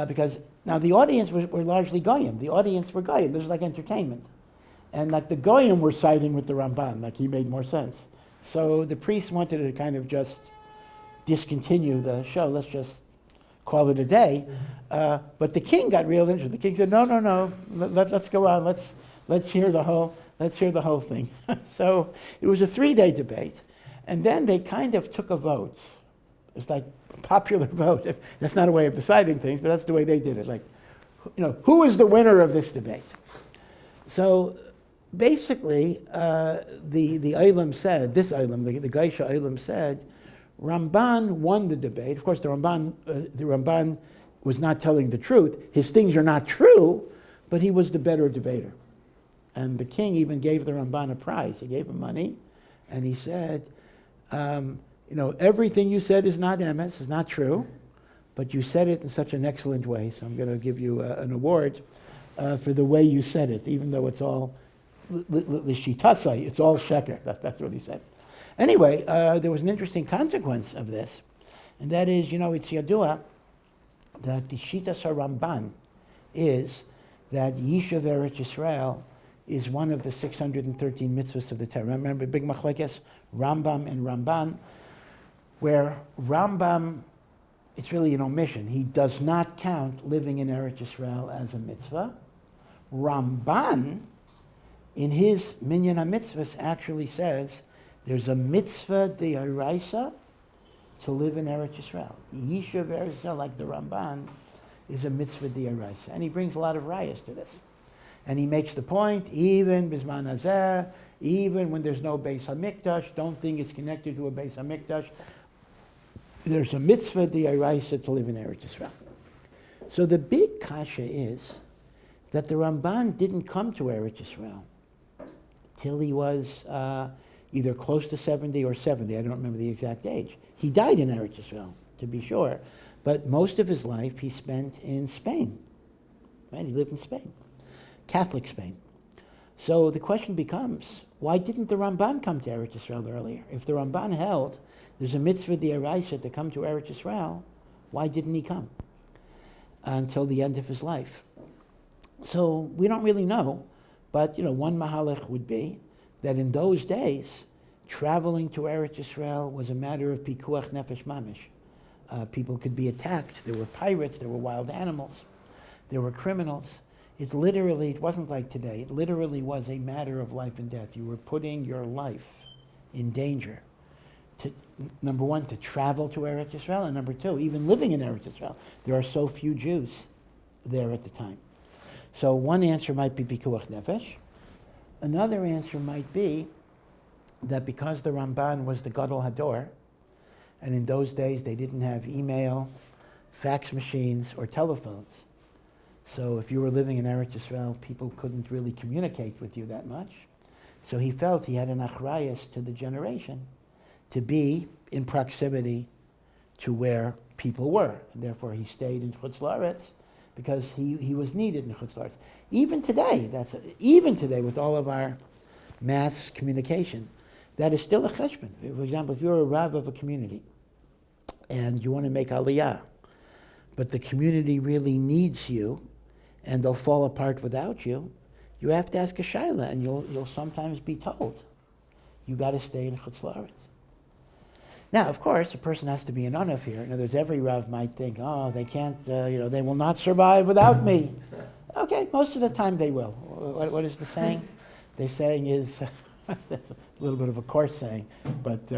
Speaker 1: Because now the audience were largely Goyim. The audience were Goyim. This was like entertainment. And like the Goyim were siding with the Ramban, like he made more sense. So the priests wanted to kind of just discontinue the show. Let's just call it a day. But the king got real interested. The king said, no, let's go on. Let's hear the whole thing. So it was a 3-day debate. And then they kind of took a vote. It's like a popular vote. That's not a way of deciding things, but that's the way they did it. Like, who is the winner of this debate? So basically, the Olam said, the Geisha Olam said, Ramban won the debate. Of course, the Ramban was not telling the truth. His things are not true, but he was the better debater. And the king even gave the Ramban a prize. He gave him money, and he said, everything you said is not emes, is not true, but you said it in such an excellent way, so I'm going to give you an award for the way you said it, even though it's all l'shitasai, it's all sheker. That's what he said. Anyway, there was an interesting consequence of this, and that is, it's yadua that the Shitas HaRamban is that Yishuv Eretz Yisrael is one of the 613 mitzvahs of the Torah. Remember, big machlekes, Rambam and Ramban, where Rambam, it's really an omission. He does not count living in Eretz Yisrael as a mitzvah. Ramban, in his Minyan HaMitzvahs, actually says there's a mitzvah de'oraisa to live in Eretz Yisrael. Yishuv Eretz Yisrael, like the Ramban, is a mitzvah de'oraisa. And he brings a lot of rayas to this. And he makes the point, even Bisman Hazeh, even when there's no Beis HaMikdash, don't think it's connected to a Beis HaMikdash. There's a mitzvah de'oraisa to live in Eretz Yisrael. So the big kasha is that the Ramban didn't come to Eretz Yisrael till he was either close to 70 or 70. I don't remember the exact age. He died in Eretz Yisrael, to be sure, but most of his life he spent in Spain. Right? He lived in Spain, Catholic Spain. So the question becomes, why didn't the Ramban come to Eretz Yisrael earlier? If the Ramban held there's a mitzvah de'oraisa to come to Eretz Yisrael, why didn't he come until the end of his life? So we don't really know, but one mahalach would be that in those days, traveling to Eretz Yisrael was a matter of pikuach nefesh mamish. People could be attacked. There were pirates. There were wild animals. There were criminals. It wasn't like today. It literally was a matter of life and death. You were putting your life in danger. Number one, to travel to Eretz Yisrael, and number two, even living in Eretz Yisrael. There are so few Jews there at the time. So one answer might be pikuach nefesh. Another answer might be that because the Ramban was the Gadol Hador, and in those days they didn't have email, fax machines, or telephones. So if you were living in Eretz Yisrael, people couldn't really communicate with you that much. So he felt he had an achrayus to the generation to be in proximity to where people were. And therefore he stayed in Chutz La'aretz because he was needed in Chutz La'aretz. Even today, with all of our mass communication, that is still a cheshbon. For example, if you're a Rav of a community and you want to make aliyah, but the community really needs you and they'll fall apart without you, you have to ask a shaila, and you'll sometimes be told, you got to stay in Chutz La'aretz. Now, of course, a person has to be an unaf here. In other words, every Rav might think, oh, they can't, they will not survive without me. Okay, most of the time they will. What is the saying? The saying is, that's a little bit of a coarse saying, but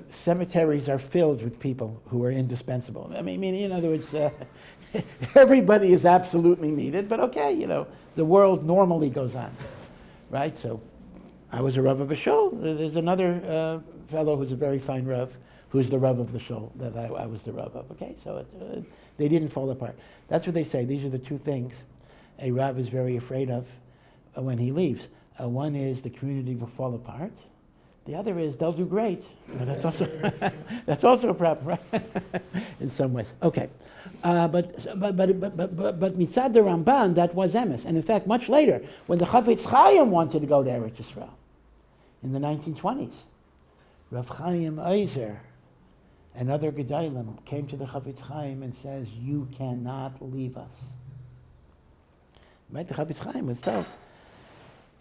Speaker 1: cemeteries are filled with people who are indispensable. I mean, in other words, everybody is absolutely needed, but okay, the world normally goes on, right? So I was a Rav of a shul. There's another fellow who's a very fine Rav, who's the Rav of the shul that I was the Rav of. Okay, so they didn't fall apart. That's what they say. These are the two things a Rav is very afraid of when he leaves. One is the community will fall apart. The other is they'll do great. That's also that's also a problem, right? In some ways. Okay, but mitzad the Ramban, that was emes, and in fact, much later, when the Chafetz Chaim wanted to go to Eretz Yisrael in the 1920s, Rav Chaim Eiser and other Gedalim came to the Chafetz Chaim and says, "You cannot leave us." Right? The Chafetz Chaim was told.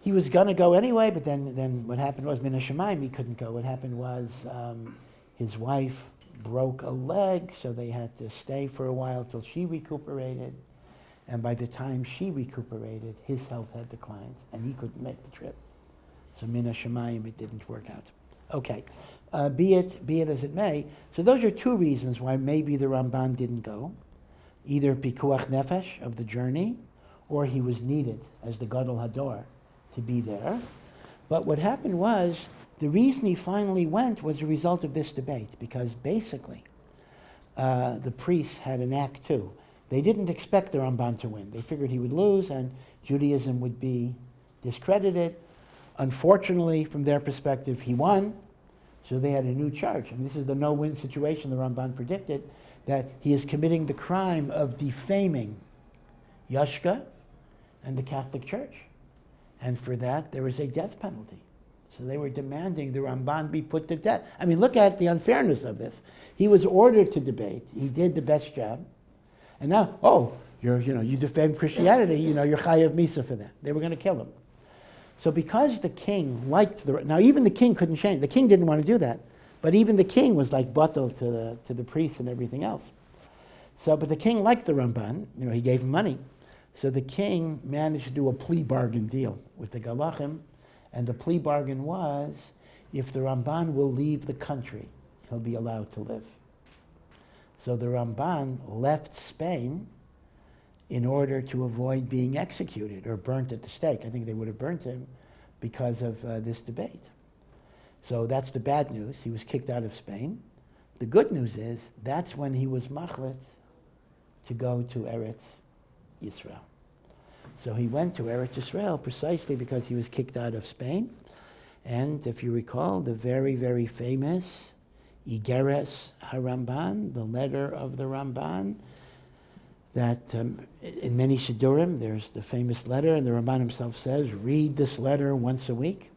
Speaker 1: He was going to go anyway, but then what happened was, Min HaShamayim, he couldn't go. What happened was his wife broke a leg, so they had to stay for a while till she recuperated. And by the time she recuperated, his health had declined, and he couldn't make the trip. So Min HaShamayim, it didn't work out. Okay, be it as it may. So those are two reasons why maybe the Ramban didn't go. Either pikuach nefesh of the journey, or he was needed as the Gadol Hador to be there. But what happened was, the reason he finally went was a result of this debate, because basically the priests had an act too. They didn't expect the Ramban to win. They figured he would lose and Judaism would be discredited. Unfortunately, from their perspective, he won, so they had a new charge. And this is the no-win situation the Ramban predicted, that he is committing the crime of defaming Yashka and the Catholic Church. And for that, there was a death penalty. So they were demanding the Ramban be put to death. I mean, look at the unfairness of this. He was ordered to debate. He did the best job. And now, you defamed Christianity, you're chayav misa for that. They were going to kill him. So because the king liked now even the king couldn't change. The king didn't want to do that. But even the king was like batel to the priests and everything else. So, but the king liked the Ramban. He gave him money. So the king managed to do a plea bargain deal with the Galachim, and the plea bargain was, if the Ramban will leave the country, he'll be allowed to live. So the Ramban left Spain in order to avoid being executed or burnt at the stake. I think they would have burnt him because of this debate. So that's the bad news. He was kicked out of Spain. The good news is, that's when he was machlit to go to Eretz Yisrael. So he went to Eretz Yisrael precisely because he was kicked out of Spain. And if you recall, the very, very famous Igeres HaRamban, the letter of the Ramban, that in many Shidurim, there's the famous letter, and the Ramban himself says, read this letter once a week,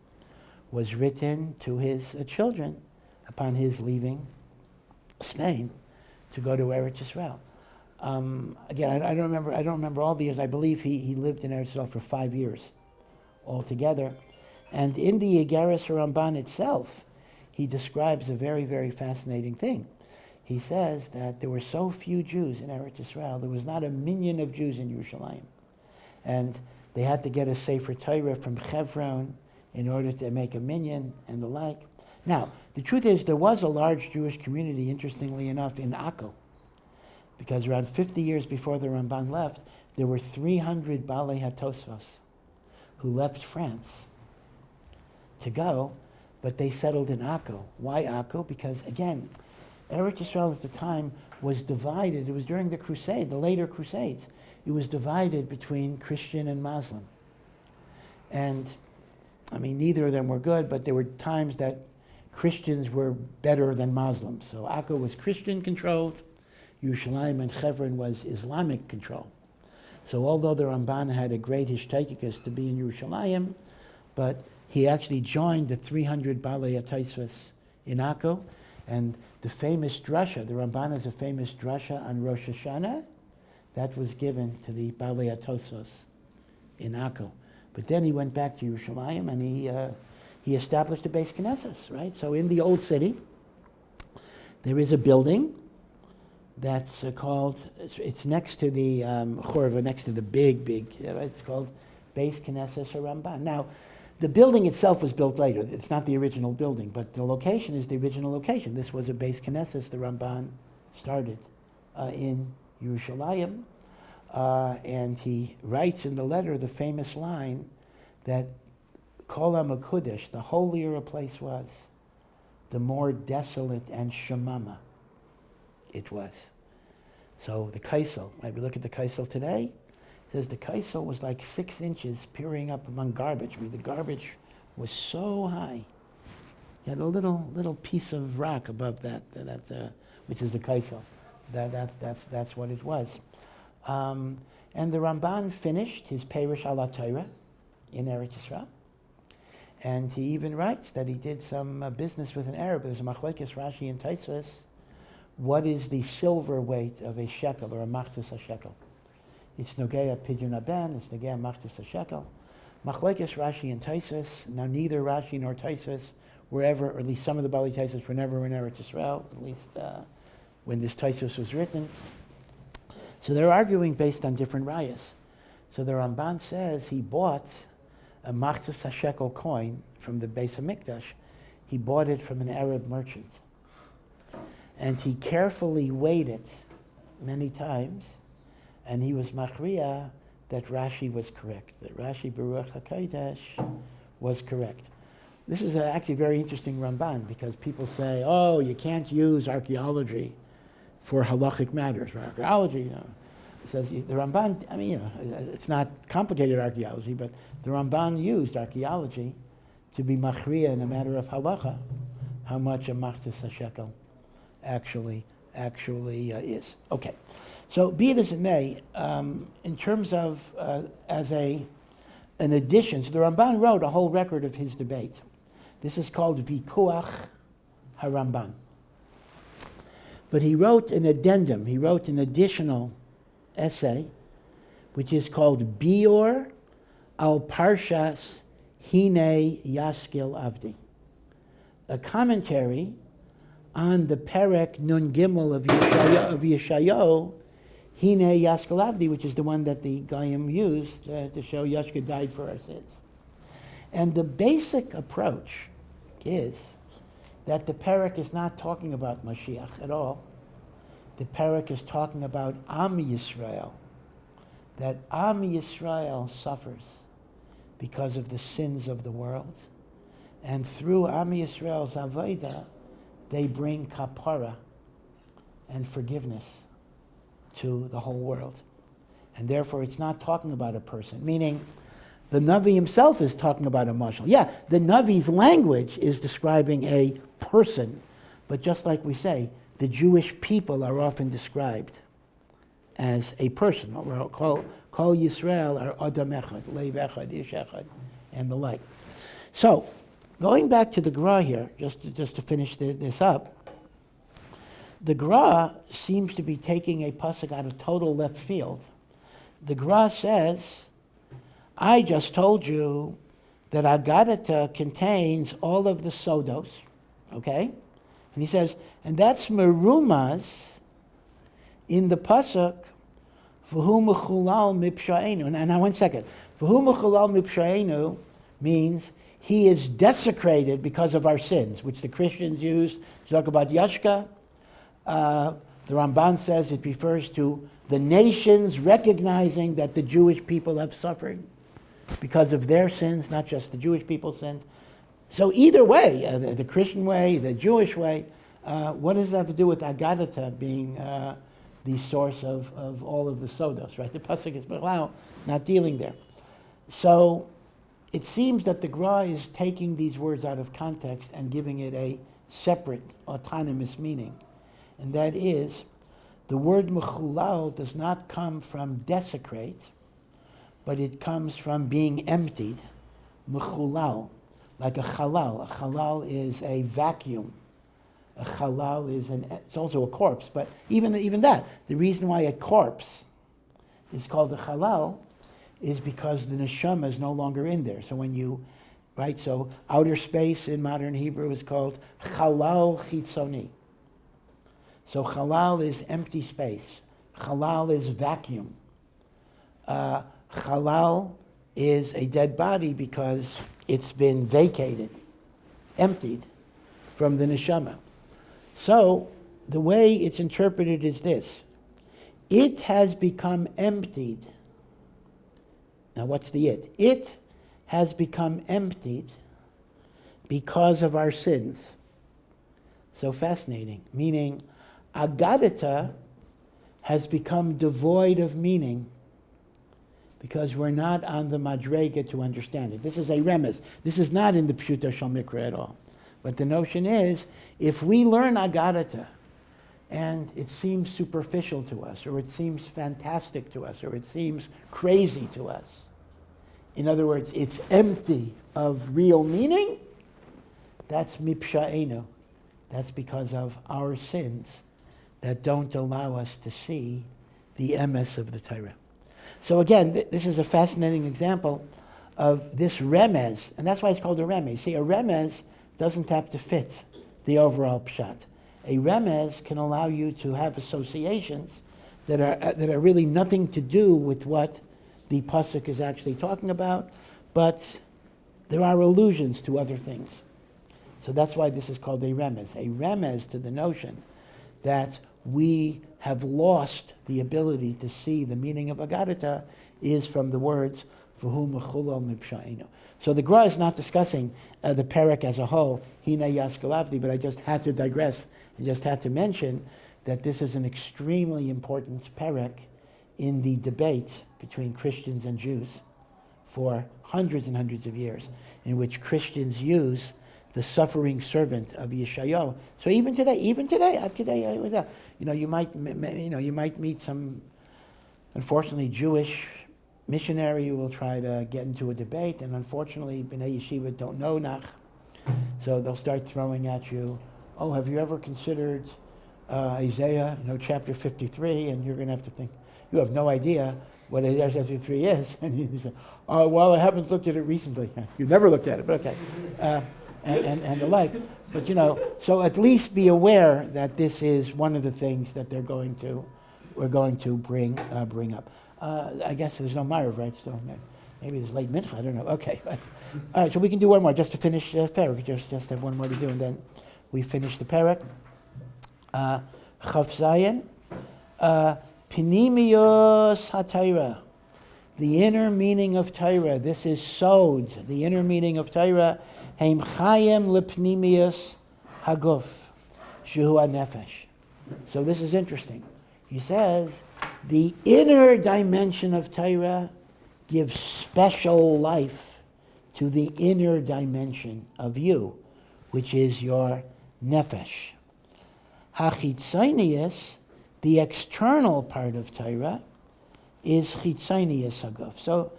Speaker 1: was written to his children upon his leaving Spain to go to Eretz Yisrael. Again, I don't remember all the years. I believe he lived in Eretz Yisrael for 5 years altogether. And in the Yigaris Ramban itself, he describes a very, very fascinating thing. He says that there were so few Jews in Eretz Yisrael, there was not a minyan of Jews in Yerushalayim. And they had to get a Sefer Torah from Hebron in order to make a minyan and the like. Now, the truth is there was a large Jewish community, interestingly enough, in Akko, because around 50 years before the Ramban left, there were 300 Balei HaTosfos who left France to go, but they settled in Akko. Why Akko? Because, again, Eretz Yisrael at the time was divided. It was during the Crusade, the later Crusades. It was divided between Christian and Muslim. And, I mean, neither of them were good, but there were times that Christians were better than Muslims. So Akko was Christian-controlled. Yerushalayim and Hebron was Islamic control. So although the Ramban had a great hishtaikikus to be in Yerushalayim, but he actually joined the 300 Balei HaTosfos in Akko, and the famous drasha, the Ramban has a famous drasha on Rosh Hashanah, that was given to the Balei HaTosfos in Akko. But then he went back to Yerushalayim and he established a Beis Knesset, right? So in the old city, there is a building that's called, it's next to the Chorva, next to the big, it's called Beis Knesset Ramban. Now, the building itself was built later. It's not the original building, but the location is the original location. This was a Beis Knesset the Ramban started in Yerushalayim. And he writes in the letter the famous line that Kol HaMakudesh, the holier a place was, the more desolate and shemama it was. So the kaisel, right? We look at the kaisel today, it says the kaisel was like 6 inches peering up among garbage. I mean, the garbage was so high. You had a little piece of rock above that which is the kaisel. That's what it was. And the Ramban finished his Perush ala Torah in Eretz Yisrael. And he even writes that he did some business with an Arab. There's a machlekes Rashi and Tosfos. What is the silver weight of a shekel or a machzis a shekel? It's nogea pidyon aben, it's nogea machzis a shekel. Machlekes Rashi and Tosfos. Now neither Rashi nor Tosfos were ever, or at least some of the Bali Tosfos were never in Eretz Yisrael, at least when this Tosfos was written. So they're arguing based on different rayas. So the Ramban says he bought a machzis a shekel coin from the Beis HaMikdash. He bought it from an Arab merchant. And he carefully weighed it many times, and he was machriya that Rashi was correct, that Rashi Baruch HaKodesh was correct. This is actually a very interesting Ramban, because people say, oh, you can't use archaeology for halachic matters. For archaeology, it says the Ramban, I mean, it's not complicated archaeology, but the Ramban used archaeology to be machriya in a matter of halacha, how much a machzis shekel actually is. Okay, so be it as it may, in terms of as an addition, so the Ramban wrote a whole record of his debate. This is called Vikuach HaRamban. But he wrote an addendum, he wrote an additional essay, which is called Bior al Parshas Hine Yaskil Avdi, a commentary on the Perek Nun Gimel of Yeshayahu, Hine Yaskil Avdi, which is the one that the Goyim used to show Yashka died for our sins. And the basic approach is that the Perek is not talking about Mashiach at all. The Perek is talking about Am Yisrael, that Am Yisrael suffers because of the sins of the world. And through Am Yisrael's Avodah, they bring kapara and forgiveness to the whole world. And therefore it's not talking about a person, meaning the Navi himself is talking about a mashal. Yeah, the Navi's language is describing a person, but just like we say, the Jewish people are often described as a person. Kol Yisrael are Adam Echad, Leiv Echad, Ish Echad, and the like. So, going back to the Gra here, just to finish this up, the Gra seems to be taking a pasuk out of total left field. The Gra says, I just told you that Agadetta contains all of the sodos, okay? And he says, and that's merumas in the pasuk, v'hu mechulal mipshaenu. Now 1 second. V'hu mechulal mipshaenu means he is desecrated because of our sins, which the Christians use to talk about Yashka. The Ramban says it refers to the nations recognizing that the Jewish people have suffered because of their sins, not just the Jewish people's sins. So either way, the Christian way, the Jewish way, what does that have to do with Agadetta being the source of all of the sodos, right? The pasuk is not dealing there. So it seems that the Gra is taking these words out of context and giving it a separate, autonomous meaning. And that is, the word mechulal does not come from desecrate, but it comes from being emptied. Mechulal, like a halal. A halal is a vacuum. A halal is it's also a corpse, but even that, the reason why a corpse is called a halal is because the neshama is no longer in there. So when you, right, so outer space in modern Hebrew is called halal chitzoni. So halal is empty space. Halal is vacuum. Halal is a dead body because it's been vacated, emptied from the neshama. So the way it's interpreted is this. It has become emptied. Now what's the it? It has become emptied because of our sins. So fascinating. Meaning, Agadetta has become devoid of meaning because we're not on the madrega to understand it. This is a remez. This is not in the Pshuta Shal Mikra at all. But the notion is, if we learn Agadetta, and it seems superficial to us, or it seems fantastic to us, or it seems crazy to us, in other words, it's empty of real meaning, that's mipsha'enu. That's because of our sins that don't allow us to see the emes of the Torah. So again, this is a fascinating example of this remez, and that's why it's called a remez. See, a remez doesn't have to fit the overall pshat. A remez can allow you to have associations that are really nothing to do with what the pasuk is actually talking about, but there are allusions to other things. So that's why this is called a remez. A remez to the notion that we have lost the ability to see the meaning of Agadetta is from the words, V'hu mechulal mipsha'inu. So the Gra is not discussing the perek as a whole, Hina Yaskalavdi, but I just had to digress and just had to mention that this is an extremely important perek in the debate between Christians and Jews for hundreds and hundreds of years, in which Christians use the suffering servant of Yeshayahu. So even today, you might meet some, unfortunately, Jewish missionary who will try to get into a debate, and unfortunately, Bnei Yeshiva don't know Nach, so they'll start throwing at you, oh, have you ever considered Isaiah, chapter 53, and you're going to have to think, you have no idea what Isaiah 53 is, and you say, oh, well, I haven't looked at it recently. You've never looked at it, but okay. And the like. But, so at least be aware that this is one of the things that we're going to bring up. I guess there's no Marav, right? Still, maybe there's late mincha. I don't know. Okay. All right. So we can do one more just to finish Perek. Just have one more to do, and then we finish the Perek. Chaf Zayin, Pinimios HaTorah, the inner meaning of Torah. This is Sod, the inner meaning of Torah. Heim Chayim Lepnimius Haguf, Shehu HaNefesh. So this is interesting. He says, the inner dimension of Torah gives special life to the inner dimension of you, which is your nefesh. Hachitzonius, the external part of Torah, is chitzonius haguf. So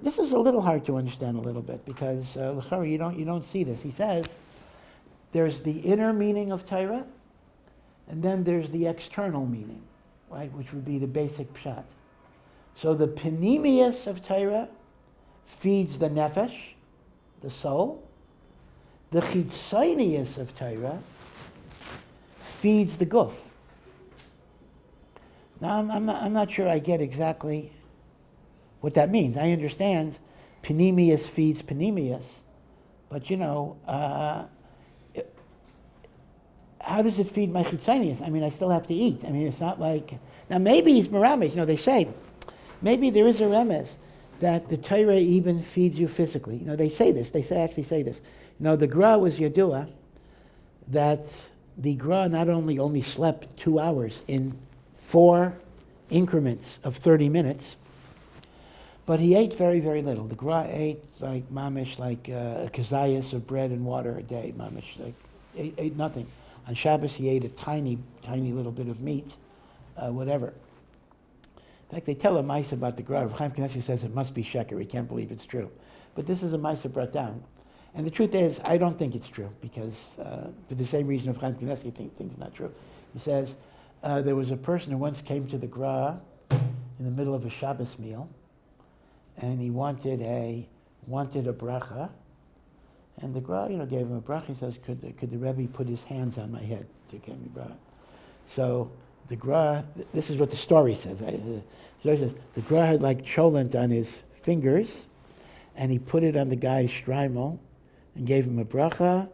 Speaker 1: this is a little hard to understand a little bit because you don't see this. He says there's the inner meaning of Torah, and then there's the external meaning, right, which would be the basic pshat. So the penimius of Torah feeds the nefesh, the soul. The chitzonius of Torah feeds the guf. Now, I'm not sure I get exactly what that means. I understand Panemius feeds Panemius, But how does it feed my chitzonius? I mean, I still have to eat. I mean, it's not like... Now, maybe he's merames. They say, maybe there is a remes that the Torah even feeds you physically. They say this. They actually say this. The Gra was Yadua, that the Gra not only slept 2 hours in 4 increments of 30 minutes, but he ate very, very little. The Gra ate like mamish, like a kazayas of bread and water a day, mamish. Like, ate nothing. On Shabbos, he ate a tiny, tiny little bit of meat, whatever. In fact, they tell a mice about the Gra. Chaim Knesset says it must be sheker. He can't believe it's true. But this is a mice brought down. And the truth is, I don't think it's true, because for the same reason Chaim Knesset thinks it's not true. He says, there was a person who once came to the Gra in the middle of a Shabbos meal, and he wanted a bracha. And the Gra, gave him a bracha. He says, could the Rebbe put his hands on my head to give me bracha? So the Gra, this is what the story says. The story says, the Gra had like cholent on his fingers, and he put it on the guy's shtreimel and gave him a bracha,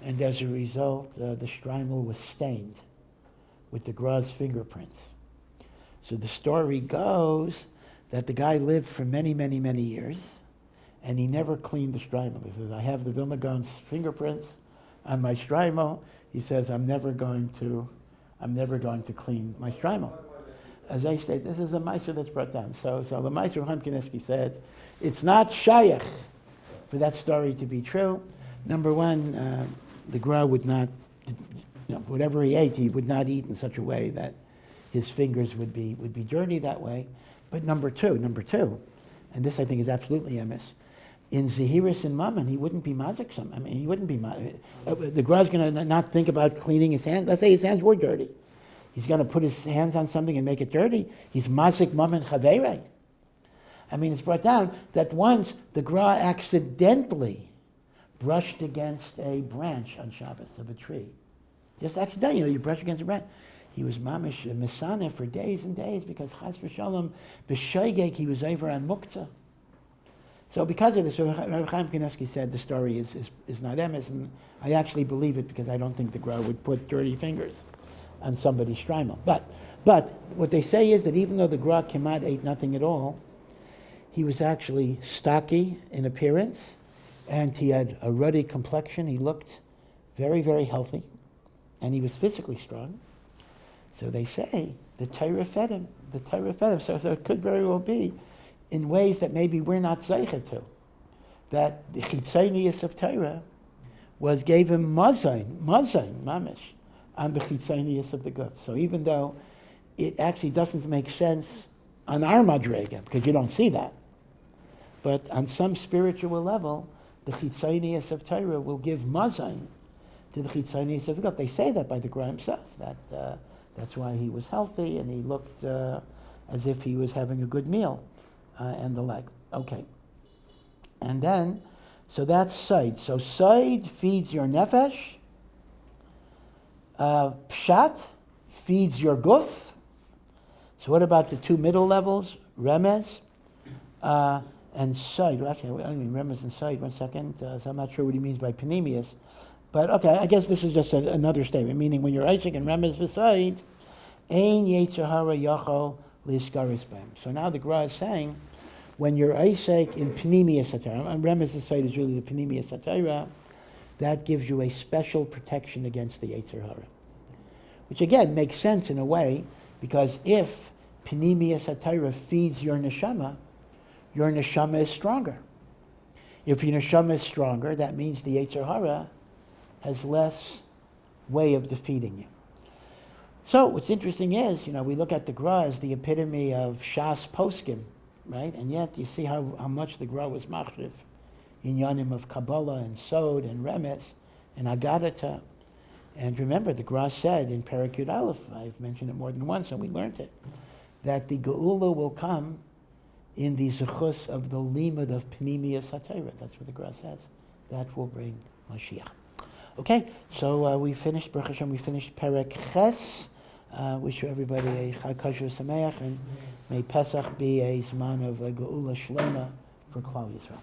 Speaker 1: and as a result, the shtreimel was stained with the Gra's fingerprints. So the story goes that the guy lived for many, many, many years, and he never cleaned the shtreimel. He says, I have the Vilna Gaon's fingerprints on my shtreimel. He says, I'm never going to clean my shtreimel. As I say, this is a meiser that's brought down. So the meiser Chaim Knesset said, it's not shayach for that story to be true. Number one, the Gra would not, whatever he ate, he would not eat in such a way that his fingers would be dirty that way. But number two, and this I think is absolutely emes, in Zehiris and Mammon, he wouldn't be mazik some. I mean, he wouldn't be the Gra's going to not think about cleaning his hands. Let's say his hands were dirty. He's going to put his hands on something and make it dirty. He's mazik Mammon chaveirei. I mean, it's brought down that once the Gra accidentally brushed against a branch on Shabbos of a tree. Just accidentally, you brush against a branch. He was mamish misana for days and days because chas v'shalom b'shoigeg he was over on muktzah. So because of this, Rabbi Chaim Knesset said the story is not emes, and I actually believe it because I don't think the Gra would put dirty fingers on somebody's shtreimel. But what they say is that even though the Gra Kemat ate nothing at all, he was actually stocky in appearance, and he had a ruddy complexion. He looked very, very healthy, and he was physically strong. So they say the Torah fed him. So it could very well be in ways that maybe we're not zeichet to. That the chitzonius of Torah gave him mazain, mamish, on the chitzonius of the guf. So even though it actually doesn't make sense on our madrega, because you don't see that, but on some spiritual level, the chitzonius of Torah will give mazain to the chitzonius of the guf. They say that by the Gra himself, that that's why he was healthy and he looked as if he was having a good meal. And the like. Okay. And then, so that's Said. So Said feeds your nefesh. Pshat feeds your guf. So what about the two middle levels? Remez and Said. Well, actually, I mean Remez and Said. 1 second. So I'm not sure what he means by panemius. But okay, I guess this is just another statement, meaning when you're Isaac and Remez v'Said, Ein Yetzirah Yachol Liskaris Bem. So now the Gra is saying, when you're Isaac in Panemius Satira, and Remez v'Said is really the Panemius Satira, that gives you a special protection against the Yetzer Hara. Which again makes sense in a way, because if Panemius Satira feeds your neshama is stronger. If your neshama is stronger, that means the Yetzer Hara has less way of defeating you. So what's interesting is, we look at the Gra as the epitome of Shas Poskim, right? And yet you see how much the Gra was machriv in Yanim of Kabbalah and Sod and Remez and Agadetta. And remember, the Gra said in Perek Yud Aleph, I've mentioned it more than once and we learned it, that the Geula will come in the zechus of the limud of Pnimiyas HaTorah. That's what the Gra says. That will bring Mashiach. Okay, so we finished, Baruch Hashem, we finished Perek Ches. Wish everybody a Chag Kosher Sameach, and may Pesach be a Zman of Geula Shelaima for Klal Yisrael.